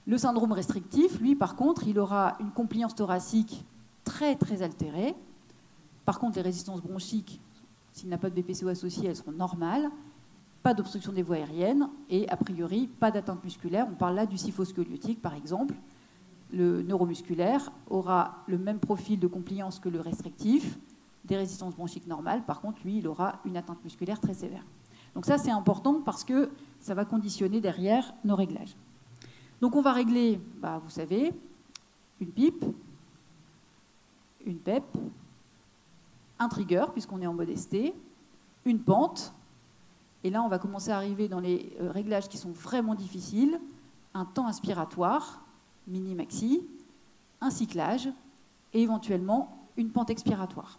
[SPEAKER 2] Le syndrome restrictif, lui, par contre, il aura une compliance thoracique très altérée. Par contre, les résistances bronchiques, s'il n'a pas de BPCO associé, elles seront normales. Pas d'obstruction des voies aériennes et, a priori, pas d'atteinte musculaire. On parle là du scyphoscoliotique, par exemple. Le neuromusculaire aura le même profil de compliance que le restrictif, des résistances bronchiques normales. Par contre, lui, il aura une atteinte musculaire très sévère. Donc ça, c'est important parce que ça va conditionner derrière nos réglages. Donc on va régler, vous savez, une pipe, une PEP, un trigger, puisqu'on est en mode ST, une pente. Et là, on va commencer à arriver dans les réglages qui sont vraiment difficiles. Un temps inspiratoire, mini-maxi, un cyclage et éventuellement une pente expiratoire.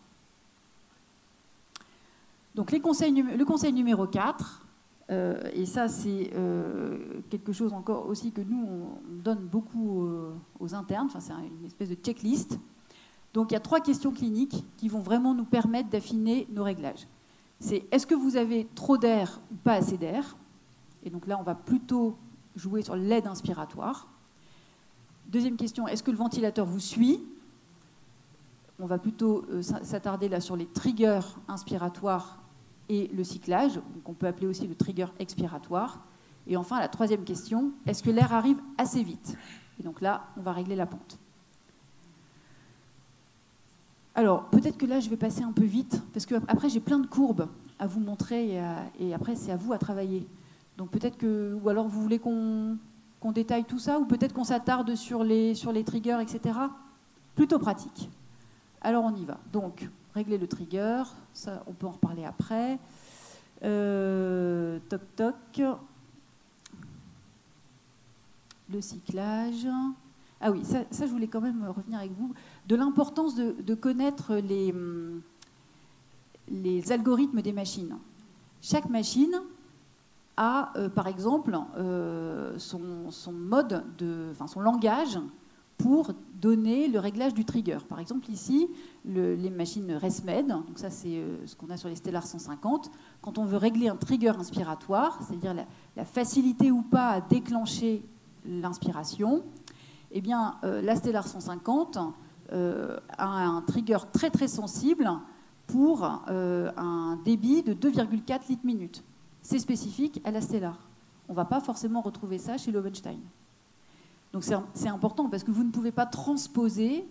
[SPEAKER 2] Donc le conseil numéro 4, et ça c'est quelque chose encore aussi que nous on donne beaucoup aux internes, c'est une espèce de checklist. Donc il y a 3 questions cliniques qui vont vraiment nous permettre d'affiner nos réglages. C'est est-ce que vous avez trop d'air ou pas assez d'air? Et donc là on va plutôt jouer sur l'aide inspiratoire. Deuxième question, est-ce que le ventilateur vous suit? On va plutôt s'attarder là sur les triggers inspiratoires et le cyclage, qu'on peut appeler aussi le trigger expiratoire. Et enfin, la 3e question, est-ce que l'air arrive assez vite? Et donc là, on va régler la pente. Alors, peut-être que là, je vais passer un peu vite, parce qu'après, j'ai plein de courbes à vous montrer, et après, c'est à vous à travailler. Donc peut-être que, ou alors vous voulez qu'on détaille tout ça, ou peut-être qu'on s'attarde sur les triggers, etc. Plutôt pratique. Alors on y va. Donc, régler le trigger, ça on peut en reparler après. Toc. Le cyclage. Ah oui, ça je voulais quand même revenir avec vous. De l'importance de connaître les algorithmes des machines. Chaque machine a, par exemple, son mode, son langage pour donner le réglage du trigger. Par exemple, ici, les machines ResMed, donc ça c'est ce qu'on a sur les Stellar 150, quand on veut régler un trigger inspiratoire, c'est-à-dire la facilité ou pas à déclencher l'inspiration, eh bien, la Stellar 150 a un trigger très sensible pour un débit de 2,4 litres minute. C'est spécifique à la Stellar. On ne va pas forcément retrouver ça chez l'Ovenstein. Donc c'est important parce que vous ne pouvez pas transposer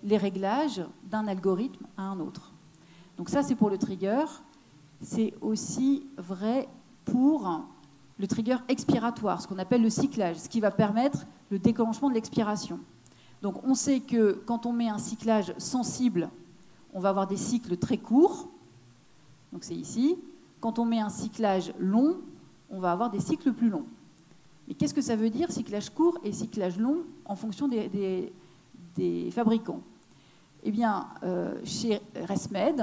[SPEAKER 2] les réglages d'un algorithme à un autre. Donc ça, c'est pour le trigger. C'est aussi vrai pour le trigger expiratoire, ce qu'on appelle le cyclage, ce qui va permettre le déclenchement de l'expiration. Donc on sait que quand on met un cyclage sensible, on va avoir des cycles très courts. Donc c'est ici. Quand on met un cyclage long, on va avoir des cycles plus longs. Mais qu'est-ce que ça veut dire, cyclage court et cyclage long, en fonction des fabricants? Eh bien, chez ResMed,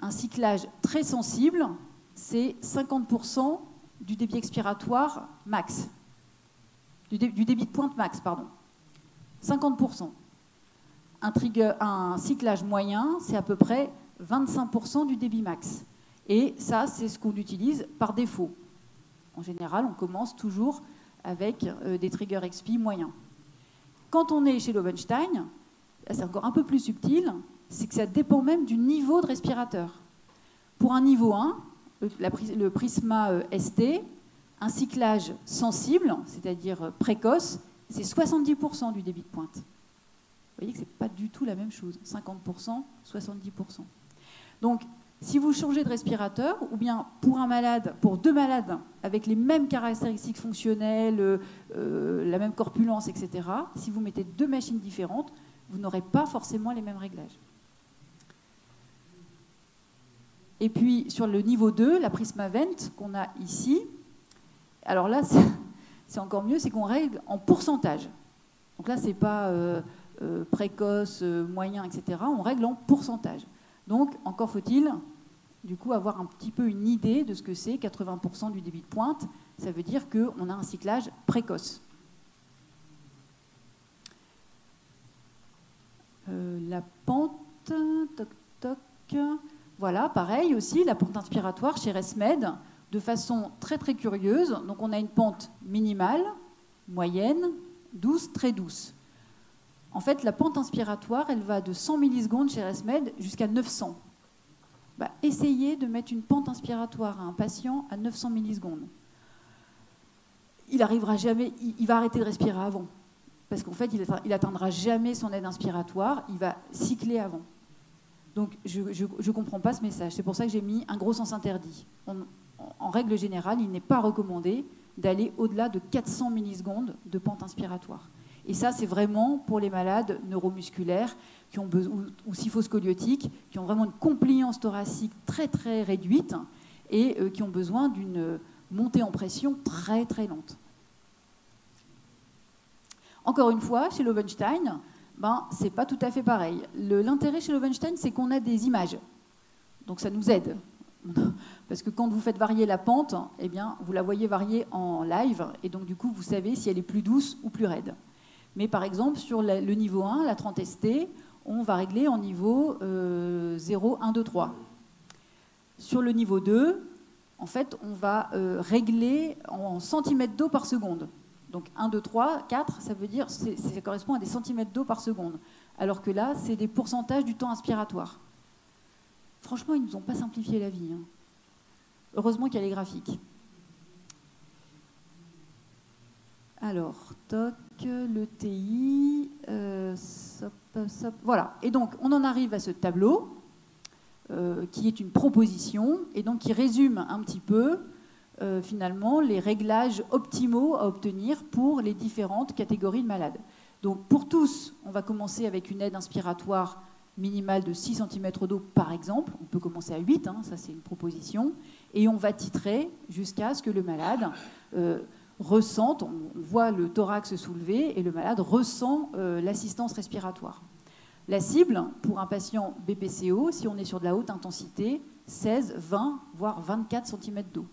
[SPEAKER 2] un cyclage très sensible, c'est 50% du débit expiratoire max. Du débit de pointe max, pardon. 50%. Un cyclage moyen, c'est à peu près 25% du débit max. Et ça, c'est ce qu'on utilise par défaut. En général, on commence toujours avec des triggers XP moyens. Quand on est chez Lowenstein, c'est encore un peu plus subtil, c'est que ça dépend même du niveau de respirateur. Pour un niveau 1, le Prisma ST, un cyclage sensible, c'est-à-dire précoce, c'est 70% du débit de pointe. Vous voyez que ce n'est pas du tout la même chose, 50%, 70%. Donc, si vous changez de respirateur, ou bien pour deux malades avec les mêmes caractéristiques fonctionnelles, la même corpulence, etc., si vous mettez deux machines différentes, vous n'aurez pas forcément les mêmes réglages. Et puis, sur le niveau 2, la Prismavent qu'on a ici, alors là, c'est encore mieux, c'est qu'on règle en pourcentage. Donc là, ce n'est pas précoce, moyen, etc. On règle en pourcentage. Donc, encore faut-il, du coup, avoir un petit peu une idée de ce que c'est 80% du débit de pointe. Ça veut dire qu'on a un cyclage précoce. La pente, toc, toc. Voilà, pareil aussi, la pente inspiratoire chez ResMed, de façon très très curieuse. Donc, on a une pente minimale, moyenne, douce, très douce. En fait, la pente inspiratoire, elle va de 100 millisecondes chez ResMed jusqu'à 900. Essayez de mettre une pente inspiratoire à un patient à 900 millisecondes. Il arrivera jamais, il va arrêter de respirer avant. Parce qu'en fait, il n'atteindra jamais son aide inspiratoire, il va cycler avant. Donc, je ne comprends pas ce message. C'est pour ça que j'ai mis un gros sens interdit. En règle générale, il n'est pas recommandé d'aller au-delà de 400 millisecondes de pente inspiratoire. Et ça, c'est vraiment pour les malades neuromusculaires qui ont ou syphoscoliotiques, qui ont vraiment une compliance thoracique très très réduite et qui ont besoin d'une montée en pression très très lente. Encore une fois, chez Lowenstein, ce n'est pas tout à fait pareil. L'intérêt chez Lowenstein, c'est qu'on a des images. Donc ça nous aide. Parce que quand vous faites varier la pente, eh bien, vous la voyez varier en live, et donc du coup, vous savez si elle est plus douce ou plus raide. Mais par exemple, sur le niveau 1, la 30 ST, on va régler en niveau 0, 1, 2, 3. Sur le niveau 2, en fait, on va régler en centimètres d'eau par seconde. Donc 1, 2, 3, 4, ça veut dire, ça correspond à des centimètres d'eau par seconde. Alors que là, c'est des pourcentages du temps inspiratoire. Franchement, ils ne nous ont pas simplifié la vie. Hein. Heureusement qu'il y a les graphiques. Alors, toc, le TI, voilà. Et donc, on en arrive à ce tableau qui est une proposition et donc qui résume un petit peu, finalement, les réglages optimaux à obtenir pour les différentes catégories de malades. Donc, pour tous, on va commencer avec une aide inspiratoire minimale de 6 cm d'eau, par exemple. On peut commencer à 8, hein, ça c'est une proposition. Et on va titrer jusqu'à ce que le malade ressente, on voit le thorax se soulever et le malade ressent l'assistance respiratoire. La cible, pour un patient BPCO, si on est sur de la haute intensité, 16, 20, voire 24 cm d'eau.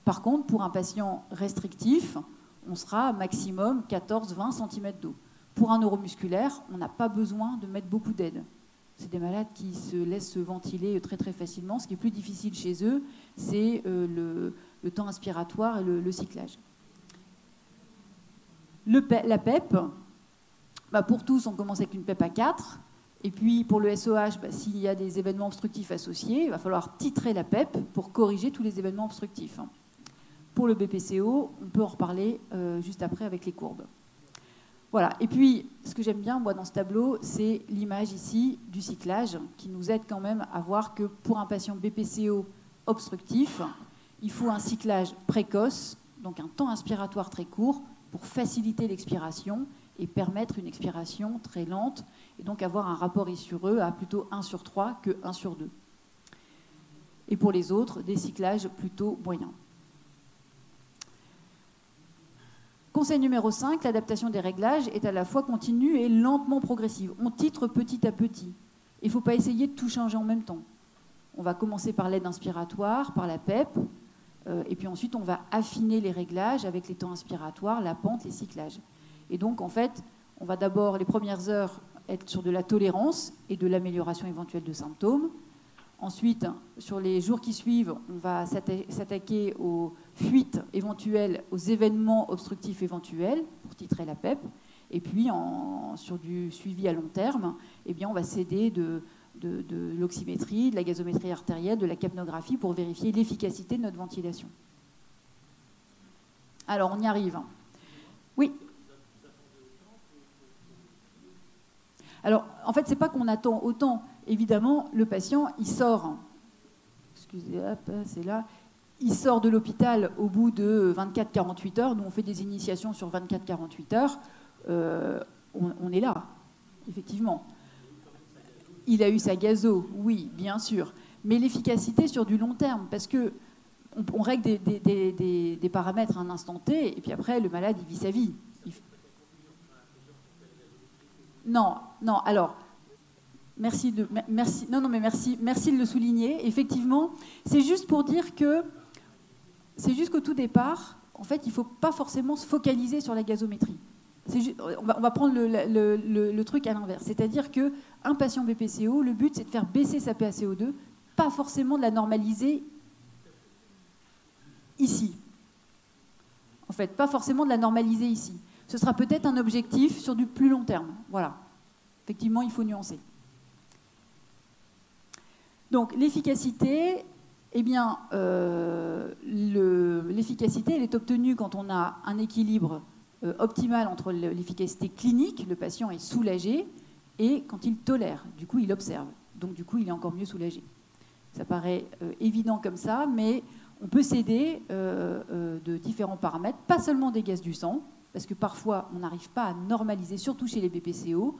[SPEAKER 2] Par contre, pour un patient restrictif, on sera maximum 14-20 cm d'eau. Pour un neuromusculaire, on n'a pas besoin de mettre beaucoup d'aide. C'est des malades qui se laissent se ventiler très très facilement. Ce qui est plus difficile chez eux, c'est le temps inspiratoire et le cyclage. La PEP, pour tous, on commence avec une PEP à 4. Et puis pour le SOH, s'il y a des événements obstructifs associés, il va falloir titrer la PEP pour corriger tous les événements obstructifs. Pour le BPCO, on peut en reparler juste après avec les courbes. Voilà. Et puis, ce que j'aime bien, moi, dans ce tableau, c'est l'image ici du cyclage qui nous aide quand même à voir que pour un patient BPCO obstructif, il faut un cyclage précoce, donc un temps inspiratoire très court, pour faciliter l'expiration et permettre une expiration très lente, et donc avoir un rapport I sur E à plutôt 1 sur 3 que 1 sur 2. Et pour les autres, des cyclages plutôt moyens. Conseil numéro 5, l'adaptation des réglages est à la fois continue et lentement progressive. On titre petit à petit. Il ne faut pas essayer de tout changer en même temps. On va commencer par l'aide inspiratoire, par la PEP, et puis ensuite on va affiner les réglages avec les temps inspiratoires, la pente, les cyclages. Et donc en fait, on va d'abord, les premières heures, être sur de la tolérance et de l'amélioration éventuelle de symptômes. Ensuite, sur les jours qui suivent, on va s'attaquer aux fuites éventuelles, aux événements obstructifs éventuels, pour titrer la PEP. Et puis, sur du suivi à long terme, eh bien, on va s'aider de l'oxymétrie, de la gazométrie artérielle, de la capnographie pour vérifier l'efficacité de notre ventilation. Alors, on y arrive. Oui. Alors, en fait, c'est pas qu'on attend autant. Évidemment, le patient, il sort. Excusez, hop, c'est là. Il sort de l'hôpital au bout de 24-48 heures. Nous, on fait des initiations sur 24-48 heures. On est là, effectivement. Il a eu sa gazo, oui, bien sûr. Mais l'efficacité sur du long terme, parce que on règle des paramètres à un instant T, et puis après, le malade, il vit sa vie. Non, alors, merci de le souligner. Effectivement, c'est juste pour dire que, c'est juste qu'au tout départ, en fait, il ne faut pas forcément se focaliser sur la gazométrie. On va prendre le truc à l'inverse. C'est-à-dire qu'un patient BPCO, le but, c'est de faire baisser sa PaCO2, pas forcément de la normaliser ici. En fait, pas forcément de la normaliser ici. Ce sera peut-être un objectif sur du plus long terme. Voilà. Effectivement, il faut nuancer. Donc, l'efficacité, eh bien, l'efficacité, elle est obtenue quand on a un équilibre optimal entre l'efficacité clinique, le patient est soulagé, et quand il tolère. Du coup, il observe. Donc, du coup, il est encore mieux soulagé. Ça paraît évident comme ça, mais on peut s'aider de différents paramètres, pas seulement des gaz du sang, parce que parfois, on n'arrive pas à normaliser, surtout chez les BPCO,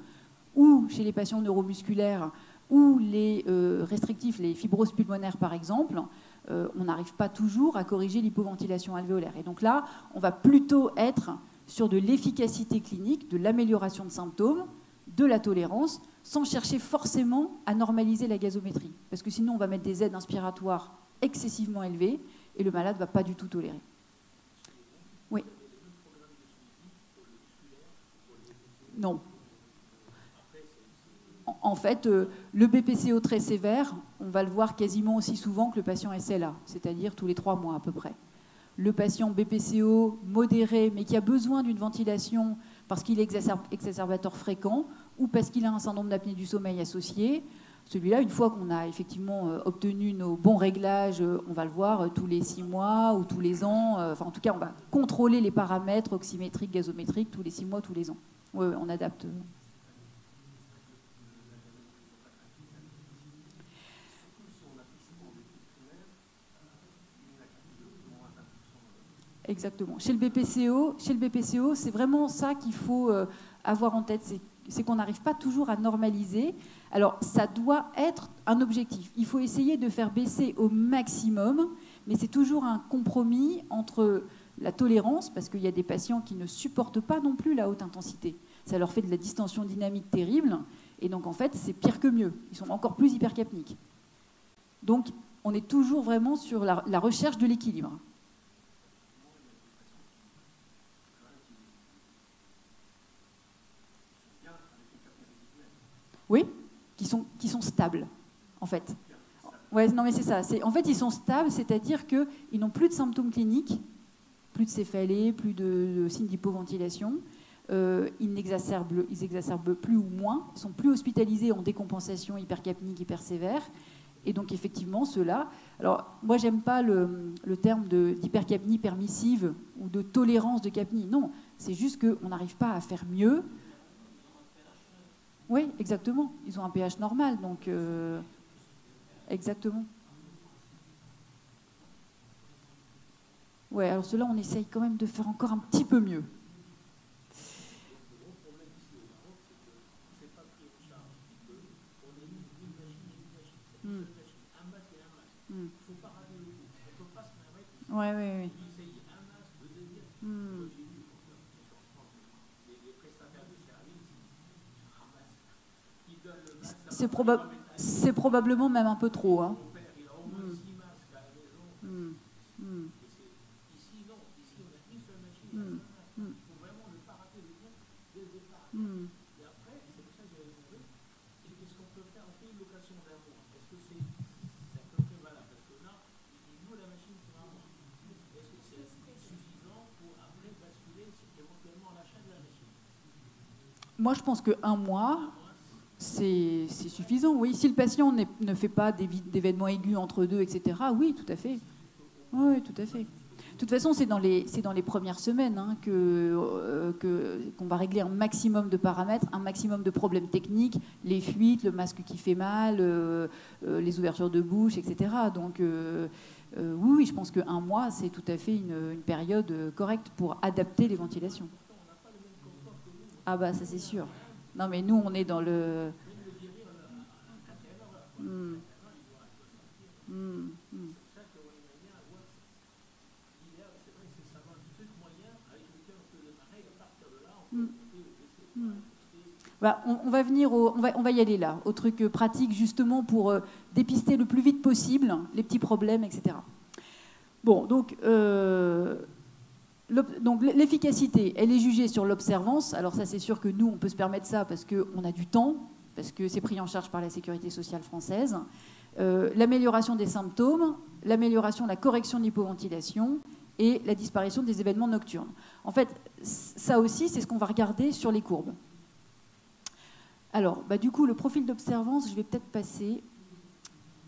[SPEAKER 2] ou chez les patients neuromusculaires, ou les restrictifs, les fibroses pulmonaires par exemple, on n'arrive pas toujours à corriger l'hypoventilation alvéolaire. Et donc là, on va plutôt être sur de l'efficacité clinique, de l'amélioration de symptômes, de la tolérance, sans chercher forcément à normaliser la gazométrie. Parce que sinon, on va mettre des aides inspiratoires excessivement élevées et le malade ne va pas du tout tolérer. Oui. Non. En fait, le BPCO très sévère, on va le voir quasiment aussi souvent que le patient SLA, c'est-à-dire tous les 3 mois à peu près. Le patient BPCO modéré, mais qui a besoin d'une ventilation parce qu'il est exacerbateur fréquent ou parce qu'il a un syndrome d'apnée du sommeil associé, celui-là, une fois qu'on a effectivement obtenu nos bons réglages, on va le voir tous les 6 mois ou tous les ans. Enfin, en tout cas, on va contrôler les paramètres oxymétriques, gazométriques tous les 6 mois, tous les ans. Oui, on adapte. Exactement. Chez le BPCO, c'est vraiment ça qu'il faut avoir en tête, c'est qu'on n'arrive pas toujours à normaliser. Alors, ça doit être un objectif. Il faut essayer de faire baisser au maximum, mais c'est toujours un compromis entre la tolérance, parce qu'il y a des patients qui ne supportent pas non plus la haute intensité. Ça leur fait de la distension dynamique terrible, et donc en fait, c'est pire que mieux. Ils sont encore plus hypercapniques. Donc, on est toujours vraiment sur la recherche de l'équilibre. Oui, qui sont stables, en fait. Ouais, non, mais c'est ça. En fait, ils sont stables, c'est-à-dire qu'ils n'ont plus de symptômes cliniques, plus de céphalée, plus de signes d'hypoventilation. Ils exacerbent plus ou moins, ils sont plus hospitalisés en décompensation hypercapnique, hypersévère. Et donc, effectivement, ceux-là... Alors, moi, j'aime pas le terme d'hypercapnie permissive ou de tolérance de capnie. Non, c'est juste qu'on n'arrive pas à faire mieux. Oui, exactement. Ils ont un pH normal, donc... exactement. Oui, alors ceux-là, on essaye quand même de faire encore un petit peu mieux. Oui. C'est probablement même un peu trop. Hein. Moi, je pense qu'un mois, c'est suffisant. Oui, si le patient ne fait pas d'événements aigus entre deux, etc., oui, tout à fait. Oui, tout à fait. De toute façon, c'est dans les premières semaines hein, qu'on va régler un maximum de paramètres, un maximum de problèmes techniques, les fuites, le masque qui fait mal, les ouvertures de bouche, etc. Donc, oui, je pense qu'un mois, c'est tout à fait une période correcte pour adapter les ventilations. Ah bah ça c'est sûr. Non mais nous on est dans le... Bah, on va venir on va y aller là, au truc pratique justement pour dépister le plus vite possible les petits problèmes, etc. Bon, donc l'efficacité, elle est jugée sur l'observance. Alors ça, c'est sûr que nous, on peut se permettre ça parce qu'on a du temps, parce que c'est pris en charge par la Sécurité sociale française. L'amélioration des symptômes, l'amélioration de la correction de l'hypoventilation et la disparition des événements nocturnes. En fait, ça aussi, c'est ce qu'on va regarder sur les courbes. Alors, du coup, le profil d'observance, je vais peut-être passer,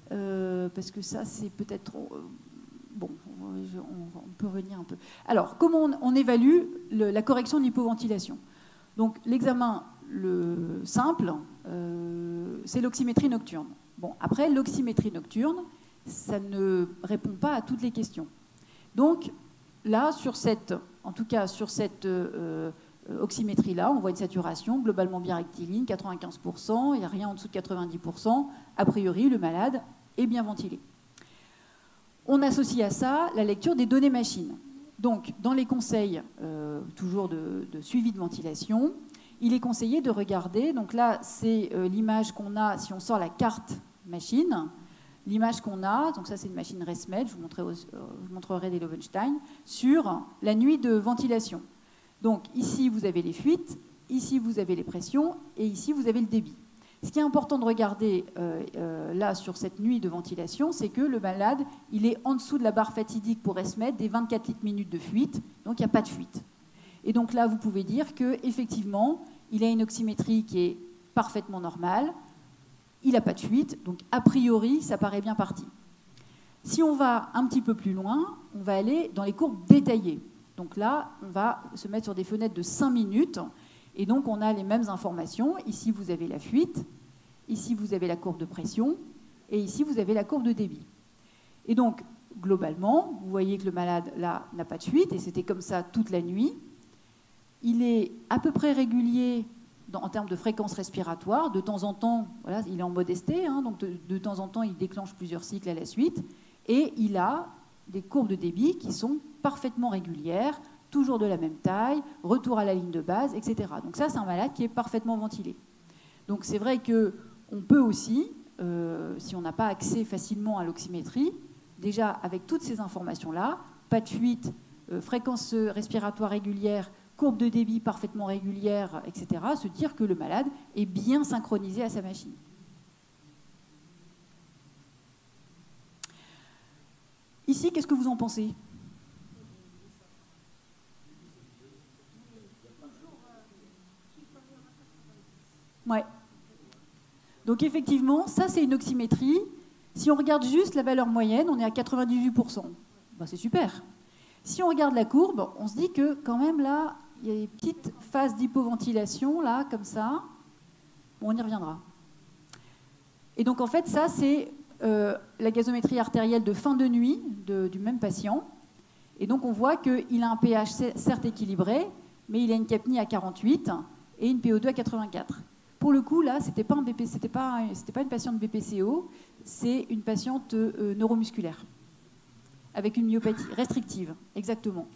[SPEAKER 2] parce que ça, c'est peut-être... Bon, on peut revenir un peu. Alors, comment on évalue la correction de l'hypoventilation? Donc, l'examen le simple, c'est l'oxymétrie nocturne. Bon, après, l'oxymétrie nocturne, ça ne répond pas à toutes les questions. Donc, là, en tout cas, sur cette oxymétrie-là, on voit une saturation globalement bien rectiligne, 95%, il n'y a rien en dessous de 90%. A priori, le malade est bien ventilé. On associe à ça la lecture des données machines. Donc, dans les conseils, toujours de suivi de ventilation, il est conseillé de regarder, donc là, c'est l'image qu'on a, si on sort la carte machine, l'image qu'on a, donc ça c'est une machine ResMed, je vous montrerai des Loewenstein, sur la nuit de ventilation. Donc ici, vous avez les fuites, ici, vous avez les pressions, et ici, vous avez le débit. Ce qui est important de regarder là sur cette nuit de ventilation, c'est que le malade, il est en dessous de la barre fatidique pour ResMed des 24 litres minutes de fuite, donc il n'y a pas de fuite. Et donc là, vous pouvez dire qu'effectivement, il a une oxymétrie qui est parfaitement normale, il n'a pas de fuite, donc a priori, ça paraît bien parti. Si on va un petit peu plus loin, on va aller dans les courbes détaillées. Donc là, on va se mettre sur des fenêtres de 5 minutes, et donc on a les mêmes informations. Ici, vous avez la fuite, ici, vous avez la courbe de pression, et ici, vous avez la courbe de débit. Et donc, globalement, vous voyez que le malade, là, n'a pas de fuite, et c'était comme ça toute la nuit. Il est à peu près régulier en termes de fréquence respiratoire. De temps en temps, voilà, il est en mode ST, hein, donc de temps en temps, il déclenche plusieurs cycles à la suite. Et il a des courbes de débit qui sont parfaitement régulières, toujours de la même taille, retour à la ligne de base, etc. Donc ça, c'est un malade qui est parfaitement ventilé. Donc c'est vrai qu'on peut aussi, si on n'a pas accès facilement à l'oxymétrie, déjà avec toutes ces informations-là, pas de fuite, fréquence respiratoire régulière, courbe de débit parfaitement régulière, etc., se dire que le malade est bien synchronisé à sa machine. Ici, qu'est-ce que vous en pensez ? Ouais. Donc effectivement, ça c'est une oxymétrie. Si on regarde juste la valeur moyenne, on est à 98%. Ben, c'est super. Si on regarde la courbe, on se dit que quand même là, il y a des petites phases d'hypoventilation, là, comme ça. Bon, on y reviendra. Et donc, en fait, ça, c'est la gazométrie artérielle de fin de nuit du même patient. Et donc, on voit qu'il a un pH certes équilibré, mais il a une capnie à 48 et une PO2 à 84. Pour le coup, là, c'était pas une patiente BPCO, c'est une patiente neuromusculaire, avec une myopathie restrictive, exactement.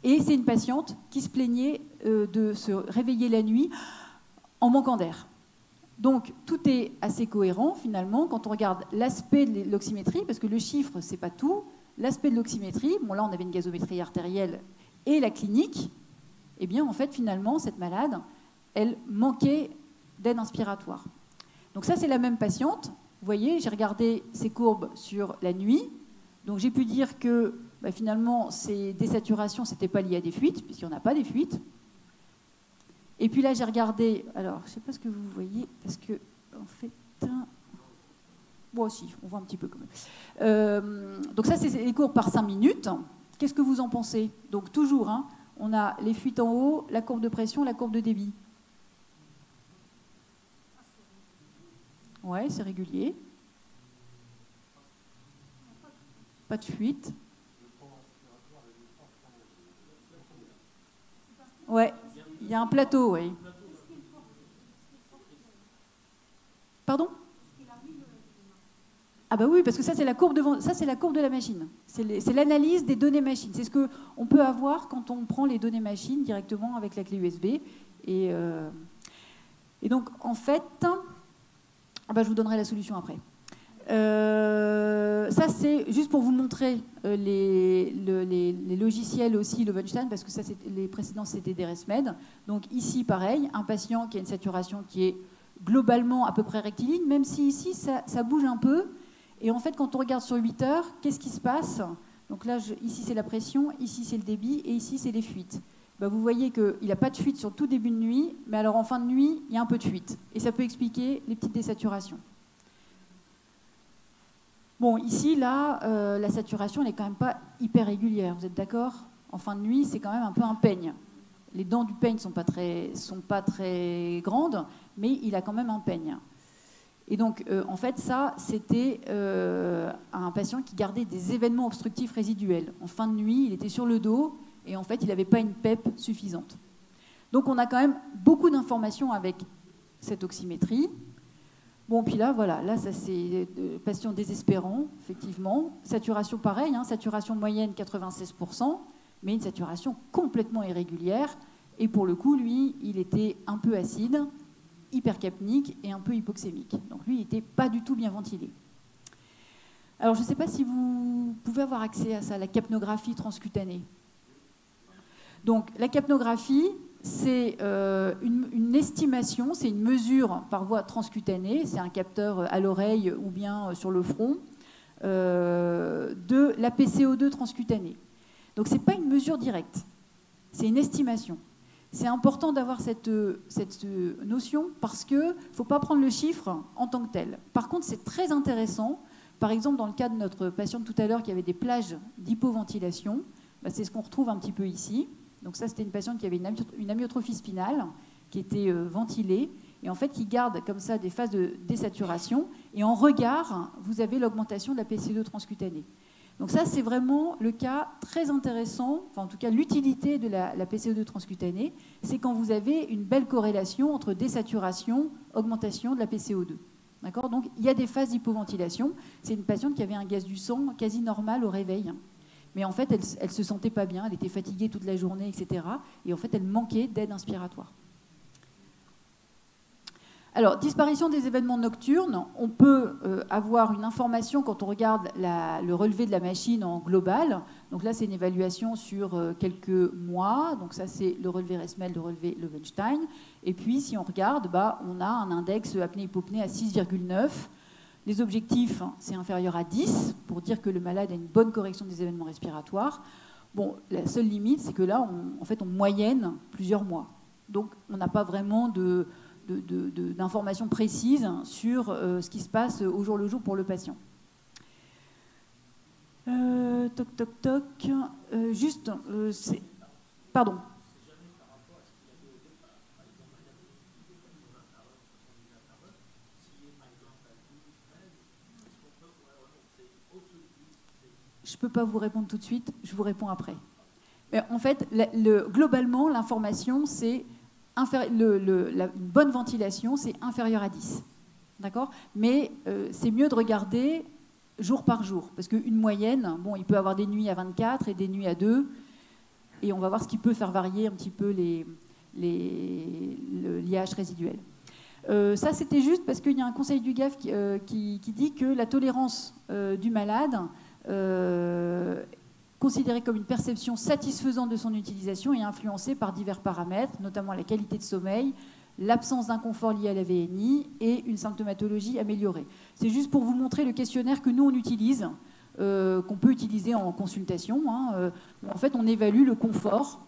[SPEAKER 2] Et c'est une patiente qui se plaignait de se réveiller la nuit en manquant d'air. Donc, tout est assez cohérent, finalement, quand on regarde l'aspect de l'oxymétrie, parce que le chiffre, c'est pas tout. L'aspect de l'oxymétrie, bon, là, on avait une gazométrie artérielle et la clinique. Eh bien, en fait, finalement, cette malade, elle manquait d'aide inspiratoire. Donc ça, c'est la même patiente. Vous voyez, j'ai regardé ces courbes sur la nuit. Donc, j'ai pu dire que finalement, ces désaturations, ce n'était pas lié à des fuites, puisqu'il n'y en a pas des fuites. Et puis là, j'ai regardé, alors je ne sais pas ce que vous voyez, parce que en fait, bon aussi, on voit un petit peu quand même. Donc ça, c'est les courbes par 5 minutes. Qu'est-ce que vous en pensez? Donc toujours, hein, on a les fuites en haut, la courbe de pression, la courbe de débit. Ouais, c'est régulier. Pas de fuite. Ouais, il y a un plateau, oui. Pardon? Ah bah oui, parce que ça c'est la courbe de la machine. C'est l'analyse des données machines. C'est ce qu'on peut avoir quand on prend les données machines directement avec la clé USB. Et donc en fait, ah bah, je vous donnerai la solution après. Ça c'est juste pour vous montrer les logiciels aussi, le Weinstein, parce que ça, les précédents c'était des ResMed. Donc ici pareil, un patient qui a une saturation qui est globalement à peu près rectiligne, même si ici ça bouge un peu. Et en fait, quand on regarde sur 8 heures, qu'est-ce qui se passe? Donc là, ici c'est la pression, ici c'est le débit, et ici c'est les fuites. Ben, vous voyez qu'il n'a pas de fuite sur tout début de nuit, mais alors en fin de nuit, il y a un peu de fuite. Et ça peut expliquer les petites désaturations. Bon, ici, là, la saturation, elle n'est quand même pas hyper régulière, vous êtes d'accord? En fin de nuit, c'est quand même un peu un peigne. Les dents du peigne ne sont pas très grandes, mais il a quand même un peigne. Et donc, en fait, ça, c'était un patient qui gardait des événements obstructifs résiduels. En fin de nuit, il était sur le dos et en fait, il n'avait pas une PEP suffisante. Donc, on a quand même beaucoup d'informations avec cette oxymétrie. Bon, puis là, voilà, là, ça, c'est patient désespérant, effectivement. Saturation, pareil, hein, saturation moyenne 96%, mais une saturation complètement irrégulière. Et pour le coup, lui, il était un peu acide, hypercapnique et un peu hypoxémique. Donc lui, il n'était pas du tout bien ventilé. Alors, je ne sais pas si vous pouvez avoir accès à ça, la capnographie transcutanée. Donc, la capnographie, c'est une estimation, c'est une mesure par voie transcutanée, c'est un capteur à l'oreille ou bien sur le front, de la PCO2 transcutanée. Donc, ce n'est pas une mesure directe, c'est une estimation. C'est important d'avoir cette notion parce qu'il ne faut pas prendre le chiffre en tant que tel. Par contre, c'est très intéressant. Par exemple, dans le cas de notre patiente tout à l'heure qui avait des plages d'hypoventilation, bah, c'est ce qu'on retrouve un petit peu ici. Donc ça, c'était une patiente qui avait une amyotrophie spinale, qui était ventilée, et en fait qui garde comme ça des phases de désaturation. Et en regard, vous avez l'augmentation de la PCO2 transcutanée. Donc ça, c'est vraiment le cas très intéressant, enfin en tout cas l'utilité de la PCO2 transcutanée, c'est quand vous avez une belle corrélation entre désaturation, augmentation de la PCO2. D'accord? Donc il y a des phases d'hypoventilation. C'est une patiente qui avait un gaz du sang quasi normal au réveil. Mais en fait, elle ne se sentait pas bien, elle était fatiguée toute la journée, etc. Et en fait, elle manquait d'aide inspiratoire. Alors, disparition des événements nocturnes, on peut avoir une information quand on regarde le relevé de la machine en global. Donc là, c'est une évaluation sur quelques mois. Donc ça, c'est le relevé ResMed, le relevé Weinstein. Et puis, si on regarde, bah, on a un index apnée-hypopnée à 6,9. Les objectifs, c'est inférieur à 10 pour dire que le malade a une bonne correction des événements respiratoires. Bon, la seule limite, c'est que là, en fait, on moyenne plusieurs mois. Donc, on n'a pas vraiment d'informations précises sur ce qui se passe au jour le jour pour le patient. Toc, toc, toc. Pardon. Je ne peux pas vous répondre tout de suite, je vous réponds après. Mais en fait, globalement, l'information, c'est une bonne ventilation, c'est inférieur à 10. D'accord? Mais c'est mieux de regarder jour par jour. Parce qu'une moyenne, bon, il peut avoir des nuits à 24 et des nuits à 2. Et on va voir ce qui peut faire varier un petit peu l'IH résiduel. Ça, c'était juste parce qu'il y a un conseil du GAF qui dit que la tolérance du malade considérée comme une perception satisfaisante de son utilisation et influencée par divers paramètres, notamment la qualité de sommeil, l'absence d'inconfort lié à la VNI et une symptomatologie améliorée. C'est juste pour vous montrer le questionnaire que nous, on utilise, qu'on peut utiliser en consultation. En fait, on évalue le confort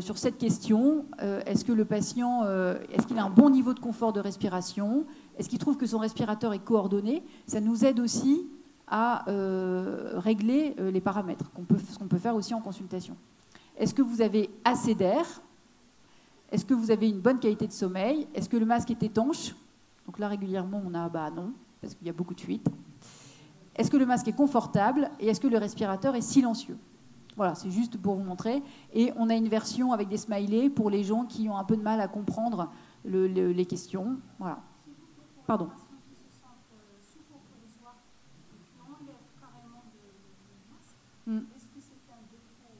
[SPEAKER 2] sur cette question. Est-ce que le patient, est-ce qu'il a un bon niveau de confort de respiration? Est-ce qu'il trouve que son respirateur est coordonné? Ça nous aide aussi à régler les paramètres, ce qu'on peut faire aussi en consultation. Est-ce que vous avez assez d'air? Est-ce que vous avez une bonne qualité de sommeil? Est-ce que le masque est étanche? Donc là, régulièrement, on a non, parce qu'il y a beaucoup de fuites. Est-ce que le masque est confortable? Et est-ce que le respirateur est silencieux? Voilà, c'est juste pour vous montrer. Et on a une version avec des smileys pour les gens qui ont un peu de mal à comprendre les questions. Voilà. Pardon. Mm.
[SPEAKER 4] Est-ce que c'est un défaut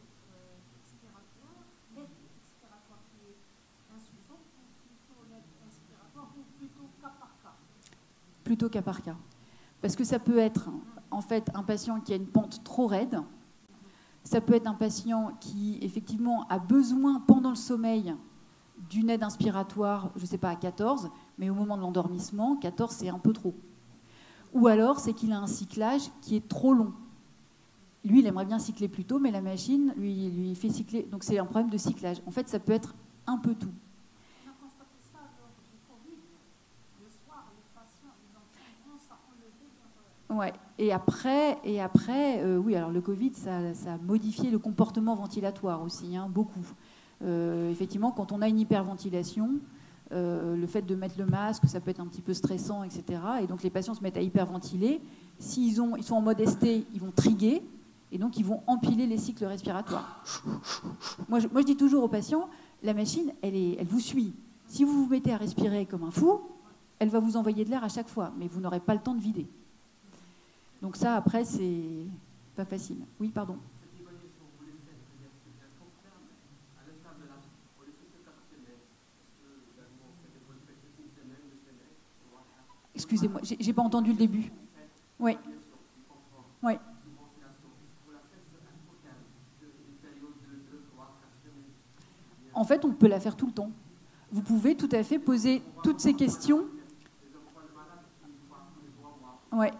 [SPEAKER 4] expiratoire, l'aide expiratoire qui est insuffisante, ou plutôt l'aide inspiratoire, ou plutôt cas par cas?
[SPEAKER 2] Plutôt cas par cas. Parce que ça peut être en fait un patient qui a une pente trop raide, ça peut être un patient qui effectivement a besoin pendant le sommeil d'une aide inspiratoire, je ne sais pas, à 14, mais au moment de l'endormissement, 14 c'est un peu trop. Ou alors c'est qu'il a un cyclage qui est trop long. Lui, il aimerait bien cycler plus tôt, mais la machine lui fait cycler. Donc c'est un problème de cyclage. En fait, ça peut être un peu tout.
[SPEAKER 4] On a constaté ça lors du Covid. Le soir, les patients, ils ont tendance à enlever leur...
[SPEAKER 2] Ouais. Et après, oui, alors le Covid, ça a modifié le comportement ventilatoire aussi, hein, beaucoup. Effectivement, quand on a une hyperventilation, le fait de mettre le masque, ça peut être un petit peu stressant, etc. Et donc les patients se mettent à hyperventiler. S'ils sont en mode ST, ils vont triguer. Et donc, ils vont empiler les cycles respiratoires. Moi, je dis toujours aux patients, la machine, elle vous suit. Si vous vous mettez à respirer comme un fou, elle va vous envoyer de l'air à chaque fois, mais vous n'aurez pas le temps de vider. Donc ça, après, c'est pas facile. Oui, pardon. Excusez-moi, j'ai pas entendu le début. Oui. Oui. En fait, on peut la faire tout le temps. Vous pouvez tout à fait poser toutes ces questions. Ouais.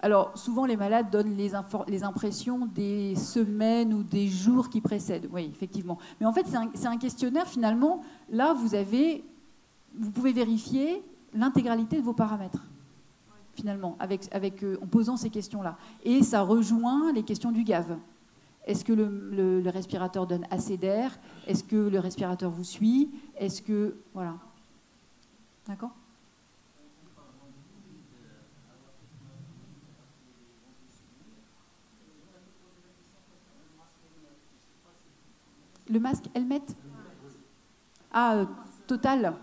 [SPEAKER 2] Alors, souvent, les malades donnent les impressions des semaines ou des jours qui précèdent. Oui, effectivement. Mais en fait, c'est un questionnaire, finalement. Là, vous pouvez vérifier l'intégralité de vos paramètres, finalement, en posant ces questions-là. Et ça rejoint les questions du GAV. Est-ce que le respirateur donne assez d'air? Est-ce que le respirateur vous suit? Est-ce que... Voilà. D'accord? Le masque Helmet? Ah, Total.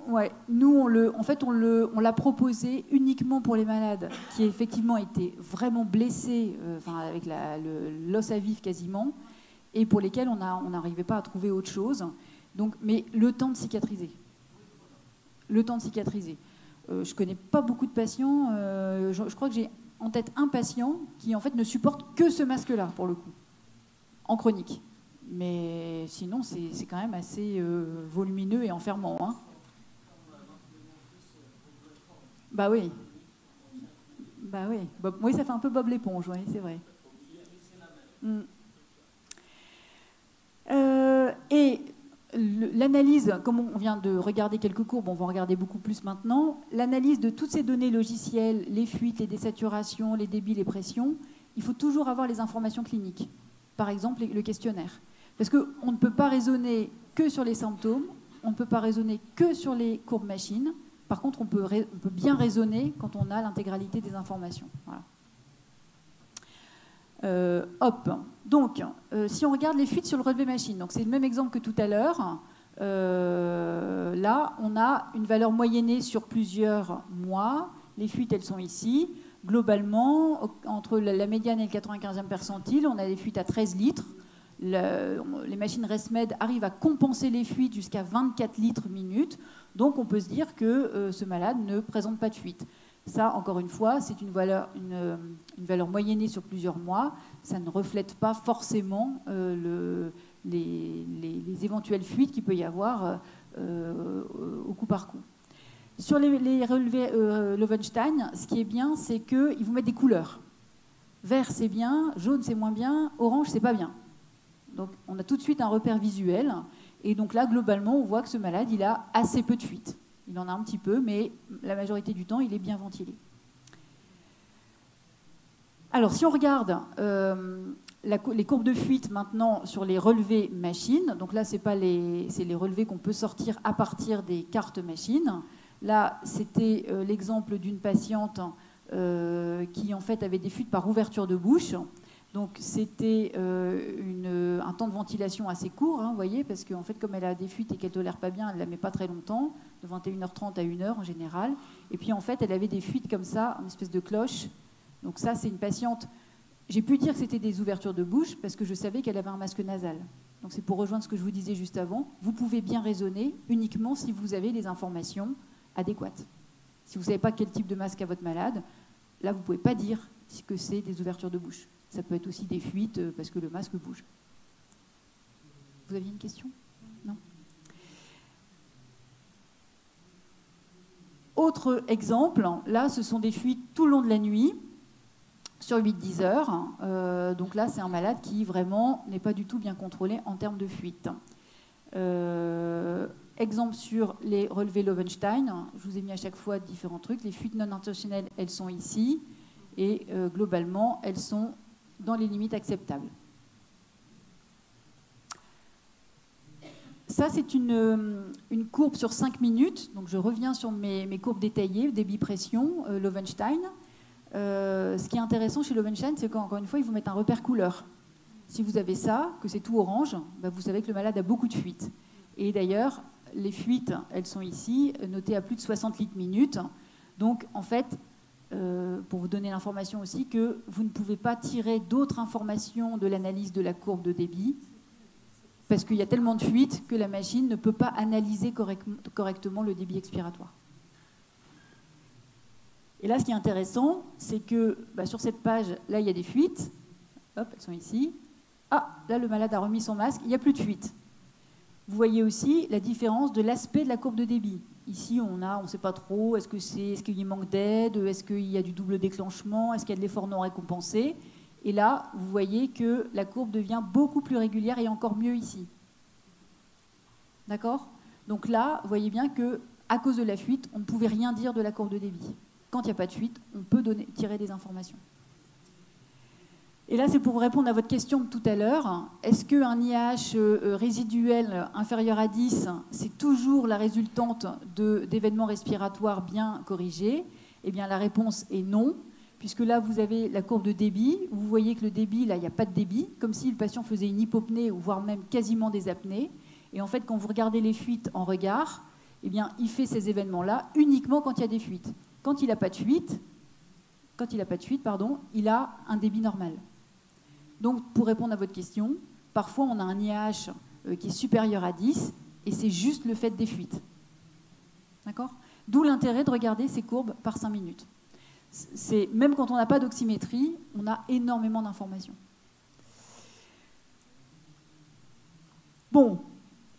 [SPEAKER 2] Ouais, nous, on l'a proposé uniquement pour les malades qui effectivement étaient vraiment blessés, avec l'os à vif quasiment, et pour lesquels on n'arrivait pas à trouver autre chose. Donc, mais le temps de cicatriser. Le temps de cicatriser. Je ne connais pas beaucoup de patients. Je crois que j'ai en tête un patient qui en fait ne supporte que ce masque-là, pour le coup, en chronique. Mais sinon, c'est quand même assez volumineux et enfermant, hein. Bah oui. Bah oui. Oui, ça fait un peu Bob l'éponge, oui, c'est vrai. Et l'analyse, comme on vient de regarder quelques courbes, on va en regarder beaucoup plus maintenant, l'analyse de toutes ces données logicielles, les fuites, les désaturations, les débits, les pressions, il faut toujours avoir les informations cliniques. Par exemple, le questionnaire. Parce qu'on ne peut pas raisonner que sur les symptômes, on ne peut pas raisonner que sur les courbes machines. Par contre, on peut bien raisonner quand on a l'intégralité des informations. Voilà. Donc, si on regarde les fuites sur le relevé machine, donc c'est le même exemple que tout à l'heure. Là, on a une valeur moyennée sur plusieurs mois. Les fuites, elles sont ici. Globalement, entre la médiane et le 95e percentile, on a des fuites à 13 litres. Les machines ResMed arrivent à compenser les fuites jusqu'à 24 litres minute. Donc, on peut se dire que ce malade ne présente pas de fuite. Ça, encore une fois, c'est une valeur moyennée sur plusieurs mois. Ça ne reflète pas forcément les éventuelles fuites qu'il peut y avoir au coup par coup. Sur les relevés Lowenstein, ce qui est bien, c'est qu'ils vous mettent des couleurs. Vert, c'est bien, jaune, c'est moins bien, orange, c'est pas bien. Donc, on a tout de suite un repère visuel. Et donc là, globalement, on voit que ce malade, il a assez peu de fuite. Il en a un petit peu, mais la majorité du temps, il est bien ventilé. Alors, si on regarde les courbes de fuite maintenant sur les relevés machines, donc là, c'est les relevés qu'on peut sortir à partir des cartes machines. Là, c'était l'exemple d'une patiente qui, en fait, avait des fuites par ouverture de bouche. Donc, c'était un temps de ventilation assez court, hein, vous voyez, parce qu'en fait, comme elle a des fuites et qu'elle ne tolère pas bien, elle ne la met pas très longtemps, de 21h30 à 1h en général. Et puis, en fait, elle avait des fuites comme ça, une espèce de cloche. Donc ça, c'est une patiente... J'ai pu dire que c'était des ouvertures de bouche parce que je savais qu'elle avait un masque nasal. Donc c'est pour rejoindre ce que je vous disais juste avant. Vous pouvez bien raisonner uniquement si vous avez les informations adéquates. Si vous ne savez pas quel type de masque a votre malade, là, vous ne pouvez pas dire que c'est des ouvertures de bouche. Ça peut être aussi des fuites parce que le masque bouge. Vous aviez une question ? Non ? Autre exemple, là, ce sont des fuites tout le long de la nuit, sur 8-10 heures. Donc là, c'est un malade qui, vraiment, n'est pas du tout bien contrôlé en termes de fuite. Exemple sur les relevés Lowenstein. Je vous ai mis à chaque fois différents trucs. Les fuites non intentionnelles, elles sont ici. Et globalement, elles sont dans les limites acceptables. Ça, c'est une courbe sur 5 minutes. Donc, je reviens sur mes courbes détaillées, débit-pression, Lowenstein. Ce qui est intéressant chez Lowenstein, c'est qu'encore une fois, ils vous mettent un repère couleur. Si vous avez ça, que c'est tout orange, bah vous savez que le malade a beaucoup de fuites. Et d'ailleurs, les fuites, elles sont ici, notées à plus de 60 litres minutes. Donc, en fait, pour vous donner l'information aussi, que vous ne pouvez pas tirer d'autres informations de l'analyse de la courbe de débit, parce qu'il y a tellement de fuites que la machine ne peut pas analyser correctement le débit expiratoire. Et là, ce qui est intéressant, c'est que sur cette page, là, il y a des fuites. Hop, elles sont ici. Ah, là, le malade a remis son masque, il n'y a plus de fuite. Vous voyez aussi la différence de l'aspect de la courbe de débit. Ici, on ne sait pas trop, est-ce qu'il manque d'aide, est-ce qu'il y a du double déclenchement, est-ce qu'il y a de l'effort non récompensé. Et là, vous voyez que la courbe devient beaucoup plus régulière et encore mieux ici. D'accord ? Donc là, vous voyez bien qu'à cause de la fuite, on ne pouvait rien dire de la courbe de débit. Quand il n'y a pas de fuite, on peut tirer des informations. Et là, c'est pour répondre à votre question de tout à l'heure. Est-ce qu'un IAH résiduel inférieur à 10, c'est toujours la résultante d'événements respiratoires bien corrigés ? Eh bien, la réponse est non, puisque là, vous avez la courbe de débit. Vous voyez que le débit, là, il n'y a pas de débit, comme si le patient faisait une hypopnée, ou voire même quasiment des apnées. Et en fait, quand vous regardez les fuites en regard, eh bien, il fait ces événements-là uniquement quand il y a des fuites. Quand il n'a pas de fuite, il a un débit normal. Donc, pour répondre à votre question, parfois on a un IAH qui est supérieur à 10 et c'est juste le fait des fuites. D'accord ? D'où l'intérêt de regarder ces courbes par 5 minutes. Même quand on n'a pas d'oxymétrie, on a énormément d'informations. Bon,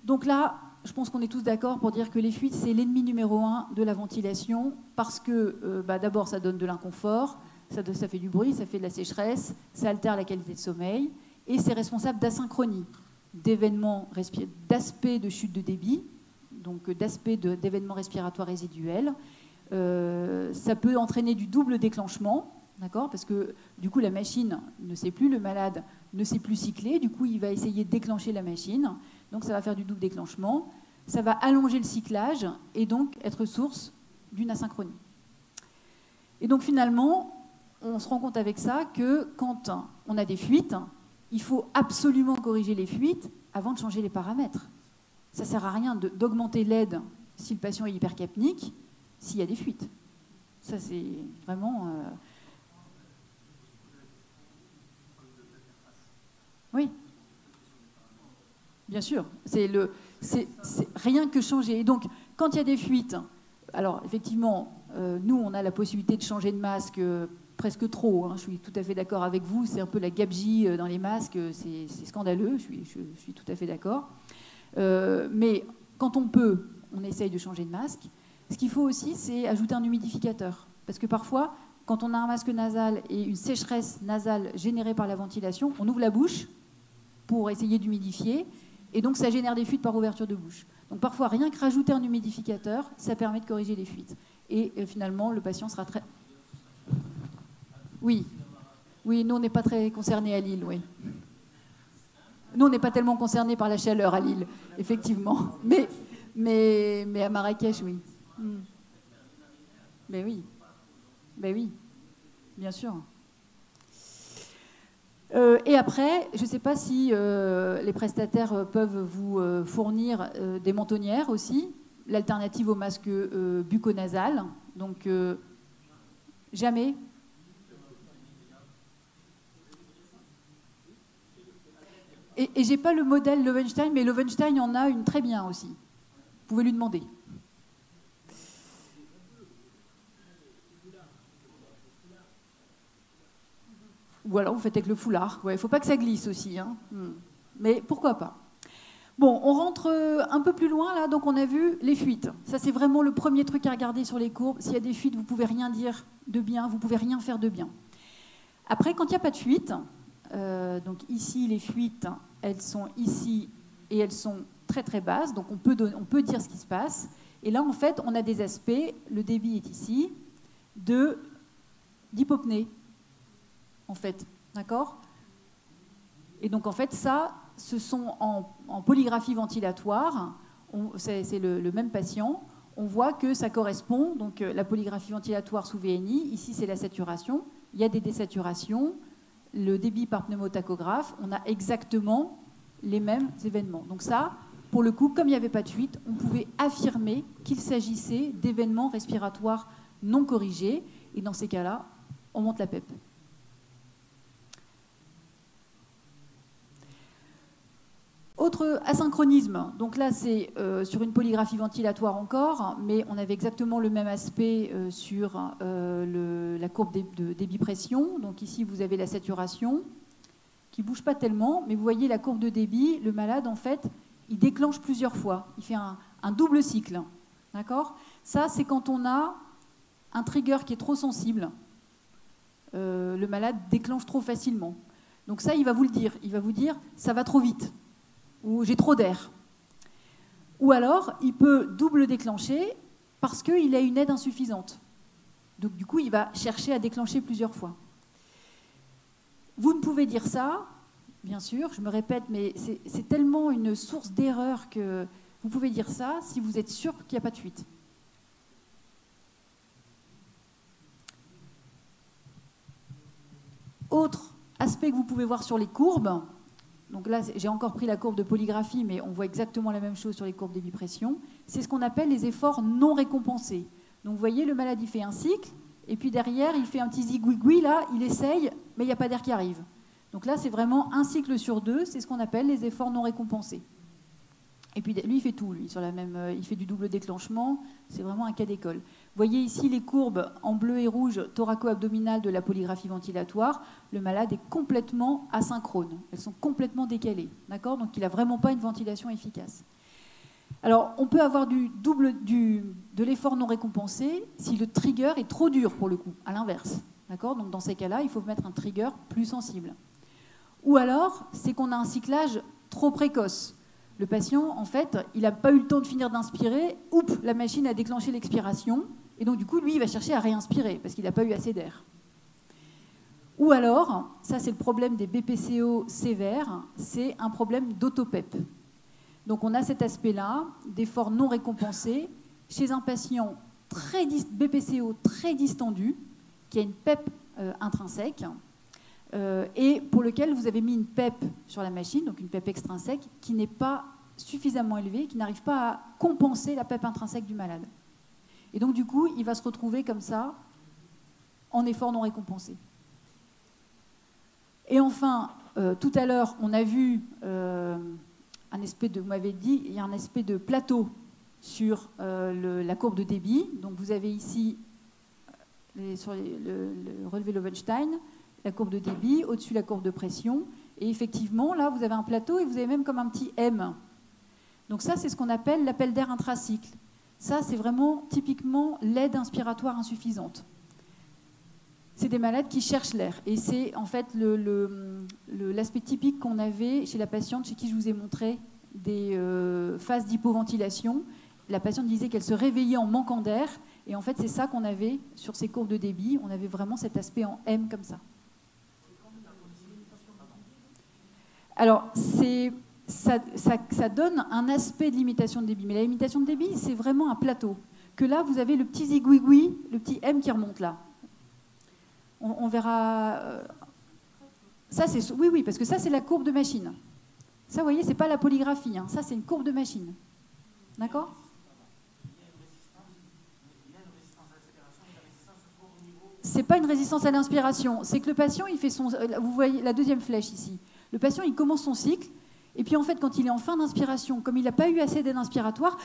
[SPEAKER 2] donc là, je pense qu'on est tous d'accord pour dire que les fuites, c'est l'ennemi numéro 1 de la ventilation parce que, d'abord, ça donne de l'inconfort, ça fait du bruit, ça fait de la sécheresse, ça altère la qualité de sommeil et c'est responsable d'asynchronie, d'événements, d'aspects de chute de débit, donc d'aspects d'événements respiratoires résiduels. Ça peut entraîner du double déclenchement, d'accord ? Parce que du coup, la machine ne sait plus, le malade ne sait plus cycler, du coup, il va essayer de déclencher la machine. Donc ça va faire du double déclenchement, ça va allonger le cyclage et donc être source d'une asynchronie. Et donc finalement, on se rend compte avec ça que quand on a des fuites, il faut absolument corriger les fuites avant de changer les paramètres. Ça ne sert à rien d'augmenter l'aide si le patient est hypercapnique, s'il y a des fuites. Ça, c'est vraiment... Oui. Bien sûr, c'est rien que changer. Et donc, quand il y a des fuites, alors effectivement, nous, on a la possibilité de changer de masque presque trop. Je suis tout à fait d'accord avec vous. C'est un peu la gabegie dans les masques. C'est scandaleux. Je suis tout à fait d'accord. Mais quand on peut, on essaye de changer de masque. Ce qu'il faut aussi, c'est ajouter un humidificateur. Parce que parfois, quand on a un masque nasal et une sécheresse nasale générée par la ventilation, on ouvre la bouche pour essayer d'humidifier, et donc ça génère des fuites par ouverture de bouche. Donc parfois, rien que rajouter un humidificateur, ça permet de corriger les fuites. Et finalement, le patient sera très... Oui, nous, on n'est pas très concernés à Lille, oui. Nous, on n'est pas tellement concernés par la chaleur à Lille, effectivement. Mais à Marrakech, oui. Mais oui, bien sûr. Et après, je ne sais pas si les prestataires peuvent vous fournir des mentonnières aussi, l'alternative au masque bucco-nasal. Donc, jamais. Et je n'ai pas le modèle Löwenstein, mais Löwenstein en a une très bien aussi. Vous pouvez lui demander. Ou alors vous faites avec le foulard. Il ne faut pas que ça glisse aussi. Hein. Mais pourquoi pas. Bon, on rentre un peu plus loin là. Donc on a vu les fuites. Ça c'est vraiment le premier truc à regarder sur les courbes. S'il y a des fuites, vous ne pouvez rien dire de bien, vous ne pouvez rien faire de bien. Après, quand il n'y a pas de fuite, donc ici les fuites, elles sont ici et elles sont très très basses. Donc on peut dire ce qui se passe. Et là en fait, on a des aspects, le débit est ici, d'hypopnée. En fait, d'accord? Et donc, en fait, ça, ce sont en polygraphie ventilatoire, c'est le même patient, on voit que ça correspond, donc la polygraphie ventilatoire sous VNI, ici c'est la saturation, il y a des désaturations, le débit par pneumotachographe, on a exactement les mêmes événements. Donc ça, pour le coup, comme il n'y avait pas de fuite, on pouvait affirmer qu'il s'agissait d'événements respiratoires non corrigés, et dans ces cas-là, on monte la PEP. Autre asynchronisme, donc là c'est sur une polygraphie ventilatoire encore, mais on avait exactement le même aspect sur la courbe de débit-pression. Donc ici vous avez la saturation qui ne bouge pas tellement, mais vous voyez la courbe de débit, le malade en fait, il déclenche plusieurs fois, il fait un double cycle. D'accord ? Ça c'est quand on a un trigger qui est trop sensible, le malade déclenche trop facilement. Donc ça il va vous le dire, il va vous dire ça va trop vite. Ou j'ai trop d'air. Ou alors, il peut double déclencher parce qu'il a une aide insuffisante. Donc, du coup, il va chercher à déclencher plusieurs fois. Vous ne pouvez dire ça, bien sûr, je me répète, mais c'est tellement une source d'erreur que vous pouvez dire ça si vous êtes sûr qu'il n'y a pas de fuite. Autre aspect que vous pouvez voir sur les courbes, donc là, j'ai encore pris la courbe de polygraphie, mais on voit exactement la même chose sur les courbes débit-pression. C'est ce qu'on appelle les efforts non récompensés. Donc vous voyez, le malade, il fait un cycle, et puis derrière, il fait un petit zigouigoui, là, il essaye, mais il n'y a pas d'air qui arrive. Donc là, c'est vraiment un cycle sur deux, c'est ce qu'on appelle les efforts non récompensés. Et puis lui, il fait tout, lui, sur la même, il fait du double déclenchement, c'est vraiment un cas d'école. Vous voyez ici les courbes en bleu et rouge thoraco-abdominales de la polygraphie ventilatoire. Le malade est complètement asynchrone, elles sont complètement décalées, d'accord ? Donc il n'a vraiment pas une ventilation efficace. Alors on peut avoir de l'effort non récompensé si le trigger est trop dur pour le coup, à l'inverse, d'accord ? Donc dans ces cas-là, il faut mettre un trigger plus sensible. Ou alors, c'est qu'on a un cyclage trop précoce. Le patient, en fait, il n'a pas eu le temps de finir d'inspirer, oups, la machine a déclenché l'expiration, et donc du coup, lui, il va chercher à réinspirer, parce qu'il n'a pas eu assez d'air. Ou alors, ça c'est le problème des BPCO sévères, c'est un problème d'autopep. Donc on a cet aspect-là, d'effort non récompensé, chez un patient BPCO très distendu, qui a une PEP intrinsèque, et pour lequel vous avez mis une PEP sur la machine, donc une PEP extrinsèque, qui n'est pas suffisamment élevée, qui n'arrive pas à compenser la PEP intrinsèque du malade. Et donc, du coup, il va se retrouver comme ça, en effort non récompensé. Et enfin, tout à l'heure, on a vu un aspect de, vous m'avez dit, il y a un aspect de plateau sur la courbe de débit. Donc, vous avez ici, sur le relevé Löwenstein, la courbe de débit, au-dessus la courbe de pression. Et effectivement, là, vous avez un plateau et vous avez même comme un petit M. Donc ça, c'est ce qu'on appelle l'appel d'air intracycle. Ça, c'est vraiment typiquement l'aide inspiratoire insuffisante. C'est des malades qui cherchent l'air. Et c'est en fait l'aspect typique qu'on avait chez la patiente chez qui je vous ai montré des phases d'hypoventilation. La patiente disait qu'elle se réveillait en manquant d'air. Et en fait, c'est ça qu'on avait sur ces courbes de débit. On avait vraiment cet aspect en M comme ça. Alors, ça donne un aspect de limitation de débit. Mais la limitation de débit, c'est vraiment un plateau. Que là, vous avez le petit zigouigoui, le petit M qui remonte là. On verra. Ça, c'est oui, parce que ça, c'est la courbe de machine. Ça, vous voyez, c'est pas la polygraphie. Hein. Ça, c'est une courbe de machine. D'accord ? C'est pas une résistance à l'inspiration. C'est que le patient, il fait son. Vous voyez la deuxième flèche ici. Le patient, il commence son cycle. Et puis, en fait, quand il est en fin d'inspiration, comme il n'a pas eu assez d'aide inspiratoire,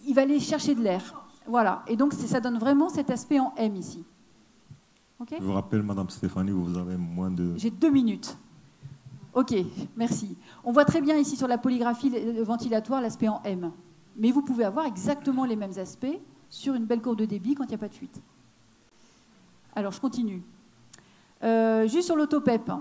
[SPEAKER 2] il va aller chercher de l'air. Voilà. Et donc, ça donne vraiment cet aspect en M ici. Okay.
[SPEAKER 5] Je vous rappelle, Madame Stéphanie, vous avez moins de...
[SPEAKER 2] J'ai 2 minutes. Ok, merci. On voit très bien ici sur la polygraphie ventilatoire l'aspect en M. Mais vous pouvez avoir exactement les mêmes aspects sur une belle courbe de débit quand il n'y a pas de fuite. Alors, je continue. Juste sur l'autopep.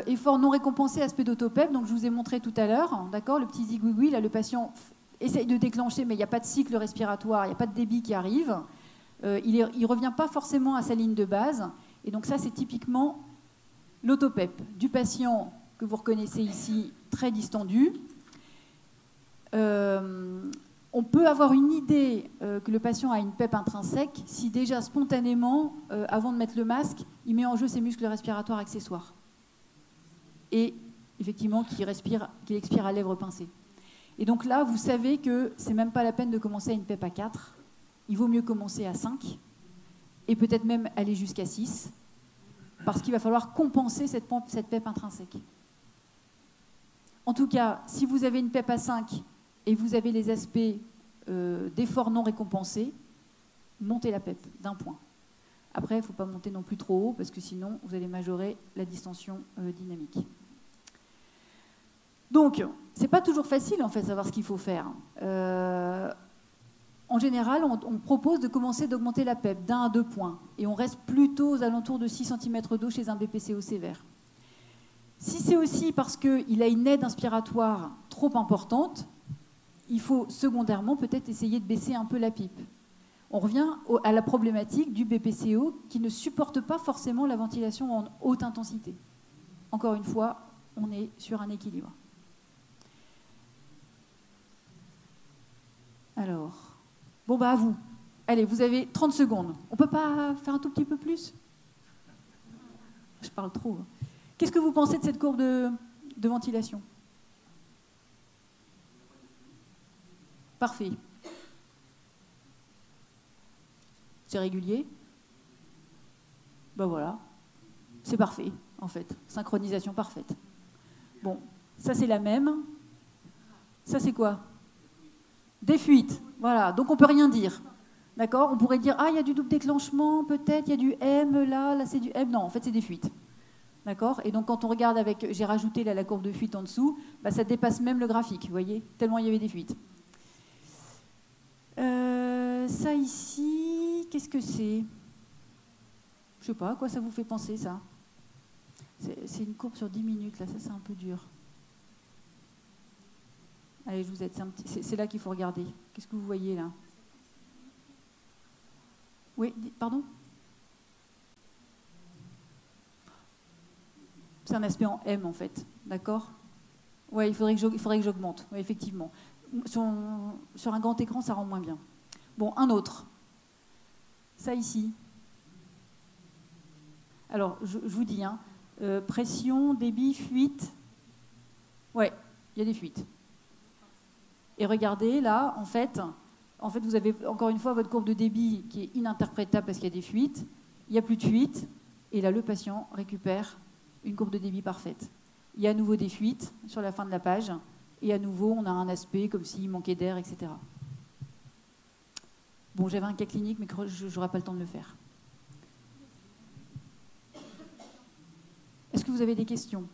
[SPEAKER 2] Effort non récompensé, aspect d'autopep. Donc, je vous ai montré tout à l'heure, d'accord, le petit zigouigoui. Là, le patient essaye de déclencher, mais il n'y a pas de cycle respiratoire, il n'y a pas de débit qui arrive. Il ne revient pas forcément à sa ligne de base. Et donc ça, c'est typiquement l'autopep du patient que vous reconnaissez ici, très distendu. On peut avoir une idée que le patient a une PEP intrinsèque si déjà spontanément, avant de mettre le masque, il met en jeu ses muscles respiratoires accessoires. Et effectivement, qu'il expire à lèvres pincées. Et donc là, vous savez que ce n'est même pas la peine de commencer à une PEP à 4. Il vaut mieux commencer à 5 et peut-être même aller jusqu'à 6 parce qu'il va falloir compenser cette PEP intrinsèque. En tout cas, si vous avez une PEP à 5 et vous avez les aspects d'efforts non récompensés, montez la PEP d'1 point. Après, il ne faut pas monter non plus trop haut parce que sinon, vous allez majorer la distension dynamique. Donc, ce n'est pas toujours facile en fait de savoir ce qu'il faut faire. En général, on propose de commencer d'augmenter la PEP d'1 à 2 points. Et on reste plutôt aux alentours de 6 cm d'eau chez un BPCO sévère. Si c'est aussi parce qu'il a une aide inspiratoire trop importante, il faut secondairement peut-être essayer de baisser un peu la pipe. On revient à la problématique du BPCO qui ne supporte pas forcément la ventilation en haute intensité. Encore une fois, on est sur un équilibre. Alors... Bon, bah à vous. Allez, vous avez 30 secondes. On ne peut pas faire un tout petit peu plus? Je parle trop. Qu'est-ce que vous pensez de cette courbe de ventilation? Parfait. C'est régulier? Ben voilà. C'est parfait, en fait. Synchronisation parfaite. Bon, ça c'est la même. Ça c'est quoi? Des fuites. Voilà, donc on ne peut rien dire. D'accord? On pourrait dire, ah, il y a du double déclenchement, peut-être, il y a du M, là c'est du M. Non, en fait, c'est des fuites. D'accord? Et donc, quand on regarde avec, j'ai rajouté là, la courbe de fuite en dessous, bah, ça dépasse même le graphique, vous voyez? Tellement il y avait des fuites. Ça ici, qu'est-ce que c'est? Je sais pas, à quoi ça vous fait penser, ça? C'est une courbe sur 10 minutes, là, ça c'est un peu dur. Allez, je vous aide, c'est là qu'il faut regarder. Qu'est-ce que vous voyez là? Oui, pardon? C'est un aspect en M en fait, d'accord? Oui, il faudrait que j'augmente, ouais, effectivement. Sur un grand écran, ça rend moins bien. Bon, un autre. Ça ici. Alors, je vous dis, hein, pression, débit, fuite. Ouais, il y a des fuites. Et regardez, là, en fait, vous avez encore une fois votre courbe de débit qui est ininterprétable parce qu'il y a des fuites. Il n'y a plus de fuites. Et là, le patient récupère une courbe de débit parfaite. Il y a à nouveau des fuites sur la fin de la page. Et à nouveau, on a un aspect comme s'il manquait d'air, etc. Bon, j'avais un cas clinique, mais je n'aurai pas le temps de le faire. Est-ce que vous avez des questions?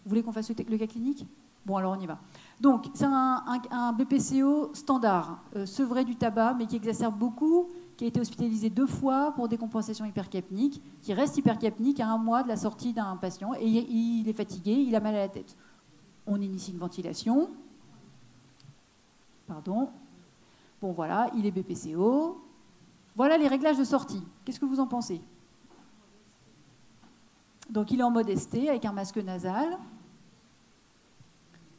[SPEAKER 2] Vous voulez qu'on fasse le cas clinique? Bon, alors on y va. Donc, c'est un BPCO standard, sevré du tabac, mais qui exacerbe beaucoup, qui a été hospitalisé 2 fois pour décompensation hypercapnique, qui reste hypercapnique à 1 mois de la sortie d'un patient, et il est fatigué, il a mal à la tête. On initie une ventilation. Pardon. Bon, voilà, il est BPCO. Voilà les réglages de sortie. Qu'est-ce que vous en pensez? Donc, il est en mode ST avec un masque nasal.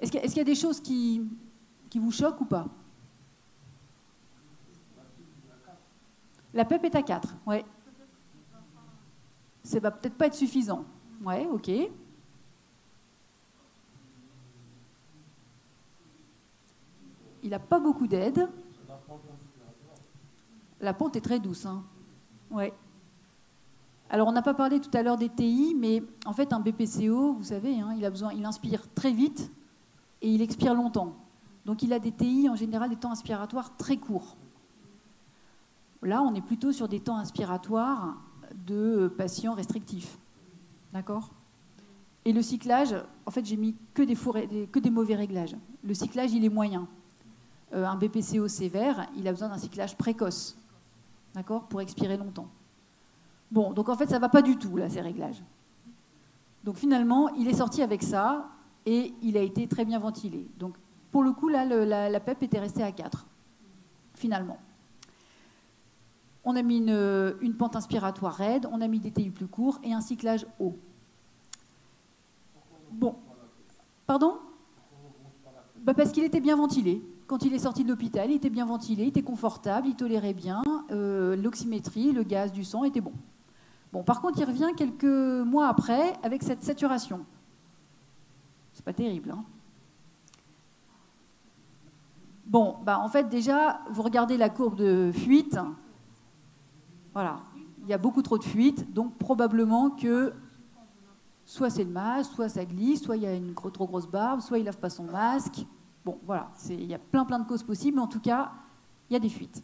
[SPEAKER 2] Est-ce qu'il y a des choses qui vous choquent ou pas? La PEP est à 4, ouais. Ça va peut-être pas être suffisant. Ouais, ok. Il n'a pas beaucoup d'aide. La pente est très douce, hein. Ouais. Alors, on n'a pas parlé tout à l'heure des TI, mais en fait, un BPCO, vous savez, hein, il inspire très vite et il expire longtemps. Donc, il a des TI, en général, des temps inspiratoires très courts. Là, on est plutôt sur des temps inspiratoires de patients restrictifs. D'accord? Et le cyclage, en fait, j'ai mis que des mauvais réglages. Le cyclage, il est moyen. Un BPCO sévère, il a besoin d'un cyclage précoce. D'accord? Pour expirer longtemps. Bon, donc en fait, ça ne va pas du tout, là, ces réglages. Donc finalement, il est sorti avec ça et il a été très bien ventilé. Donc pour le coup, là, la PEP était restée à 4, finalement. On a mis une pente inspiratoire raide, on a mis des TI plus courts et un cyclage haut. Bon. Pardon? Parce qu'il était bien ventilé. Quand il est sorti de l'hôpital, il était bien ventilé, il était confortable, il tolérait bien. L'oxymétrie, le gaz du sang était bon. Bon, par contre, il revient quelques mois après avec cette saturation. C'est pas terrible, hein? Bon, en fait, déjà, vous regardez la courbe de fuite. Voilà, il y a beaucoup trop de fuite, donc probablement que soit c'est le masque, soit ça glisse, soit il y a une trop grosse barbe, soit il lave pas son masque. Bon, voilà, il y a plein de causes possibles, mais en tout cas, il y a des fuites.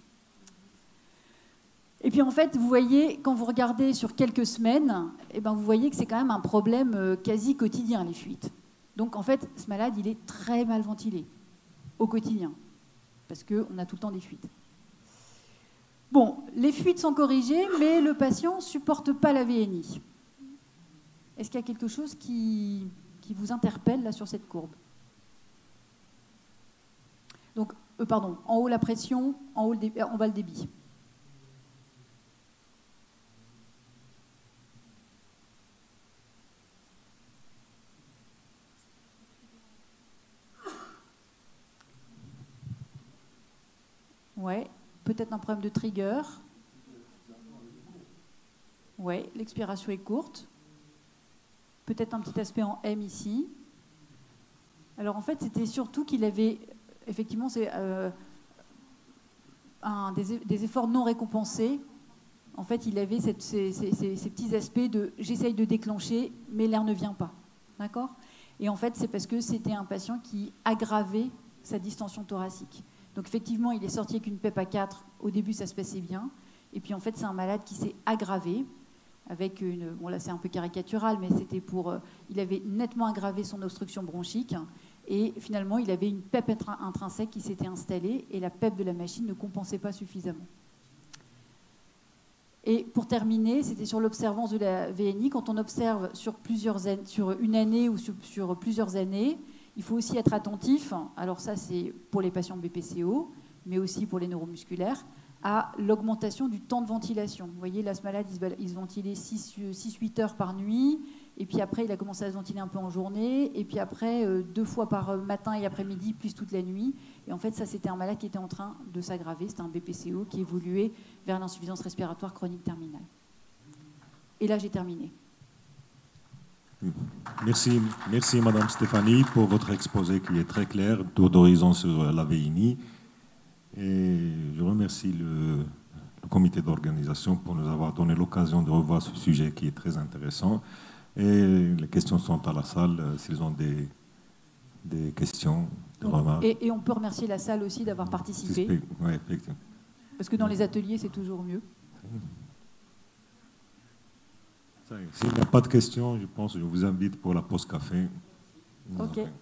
[SPEAKER 2] Et puis en fait, vous voyez, quand vous regardez sur quelques semaines, vous voyez que c'est quand même un problème quasi quotidien, les fuites. Donc en fait, ce malade, il est très mal ventilé au quotidien, parce qu'on a tout le temps des fuites. Bon, les fuites sont corrigées, mais le patient ne supporte pas la VNI. Est-ce qu'il y a quelque chose qui vous interpelle là sur cette courbe? Donc, pardon, en haut la pression, en bas le débit. Ouais, peut-être un problème de trigger. Ouais, l'expiration est courte. Peut-être un petit aspect en M ici. Alors en fait, c'était surtout qu'il avait, effectivement, c'est des efforts non récompensés. En fait, il avait ces petits aspects de « j'essaye de déclencher, mais l'air ne vient pas ». D'accord? Et en fait, c'est parce que c'était un patient qui aggravait sa distension thoracique. Donc effectivement, il est sorti avec une PEP à 4. Au début, ça se passait bien. Et puis en fait, c'est un malade qui s'est aggravé avec une... Bon là, c'est un peu caricatural, mais c'était pour... il avait nettement aggravé son obstruction bronchique. Et finalement, il avait une PEP intrinsèque qui s'était installée. Et la PEP de la machine ne compensait pas suffisamment. Et pour terminer, c'était sur l'observance de la VNI. Quand on observe sur une année ou sur plusieurs années, il faut aussi être attentif, alors ça c'est pour les patients BPCO, mais aussi pour les neuromusculaires, à l'augmentation du temps de ventilation. Vous voyez, là ce malade, il se ventilait 6-8 heures par nuit, et puis après il a commencé à se ventiler un peu en journée, et puis après 2 fois par matin et après-midi, plus toute la nuit. Et en fait, ça c'était un malade qui était en train de s'aggraver, c'était un BPCO qui évoluait vers l'insuffisance respiratoire chronique terminale. Et là j'ai terminé.
[SPEAKER 5] Merci Madame Stéphanie pour votre exposé qui est très clair, tour d'horizon sur la VNI. Et je remercie le comité d'organisation pour nous avoir donné l'occasion de revoir ce sujet qui est très intéressant. Et les questions sont à la salle s'ils ont des questions, des remarques.
[SPEAKER 2] Et on peut remercier la salle aussi d'avoir participé.
[SPEAKER 5] Oui, effectivement.
[SPEAKER 2] Parce que dans les ateliers, c'est toujours mieux.
[SPEAKER 5] S'il n'y a pas de questions, je pense que je vous invite pour la pause café. Ils nous
[SPEAKER 2] Ok.
[SPEAKER 5] appellent.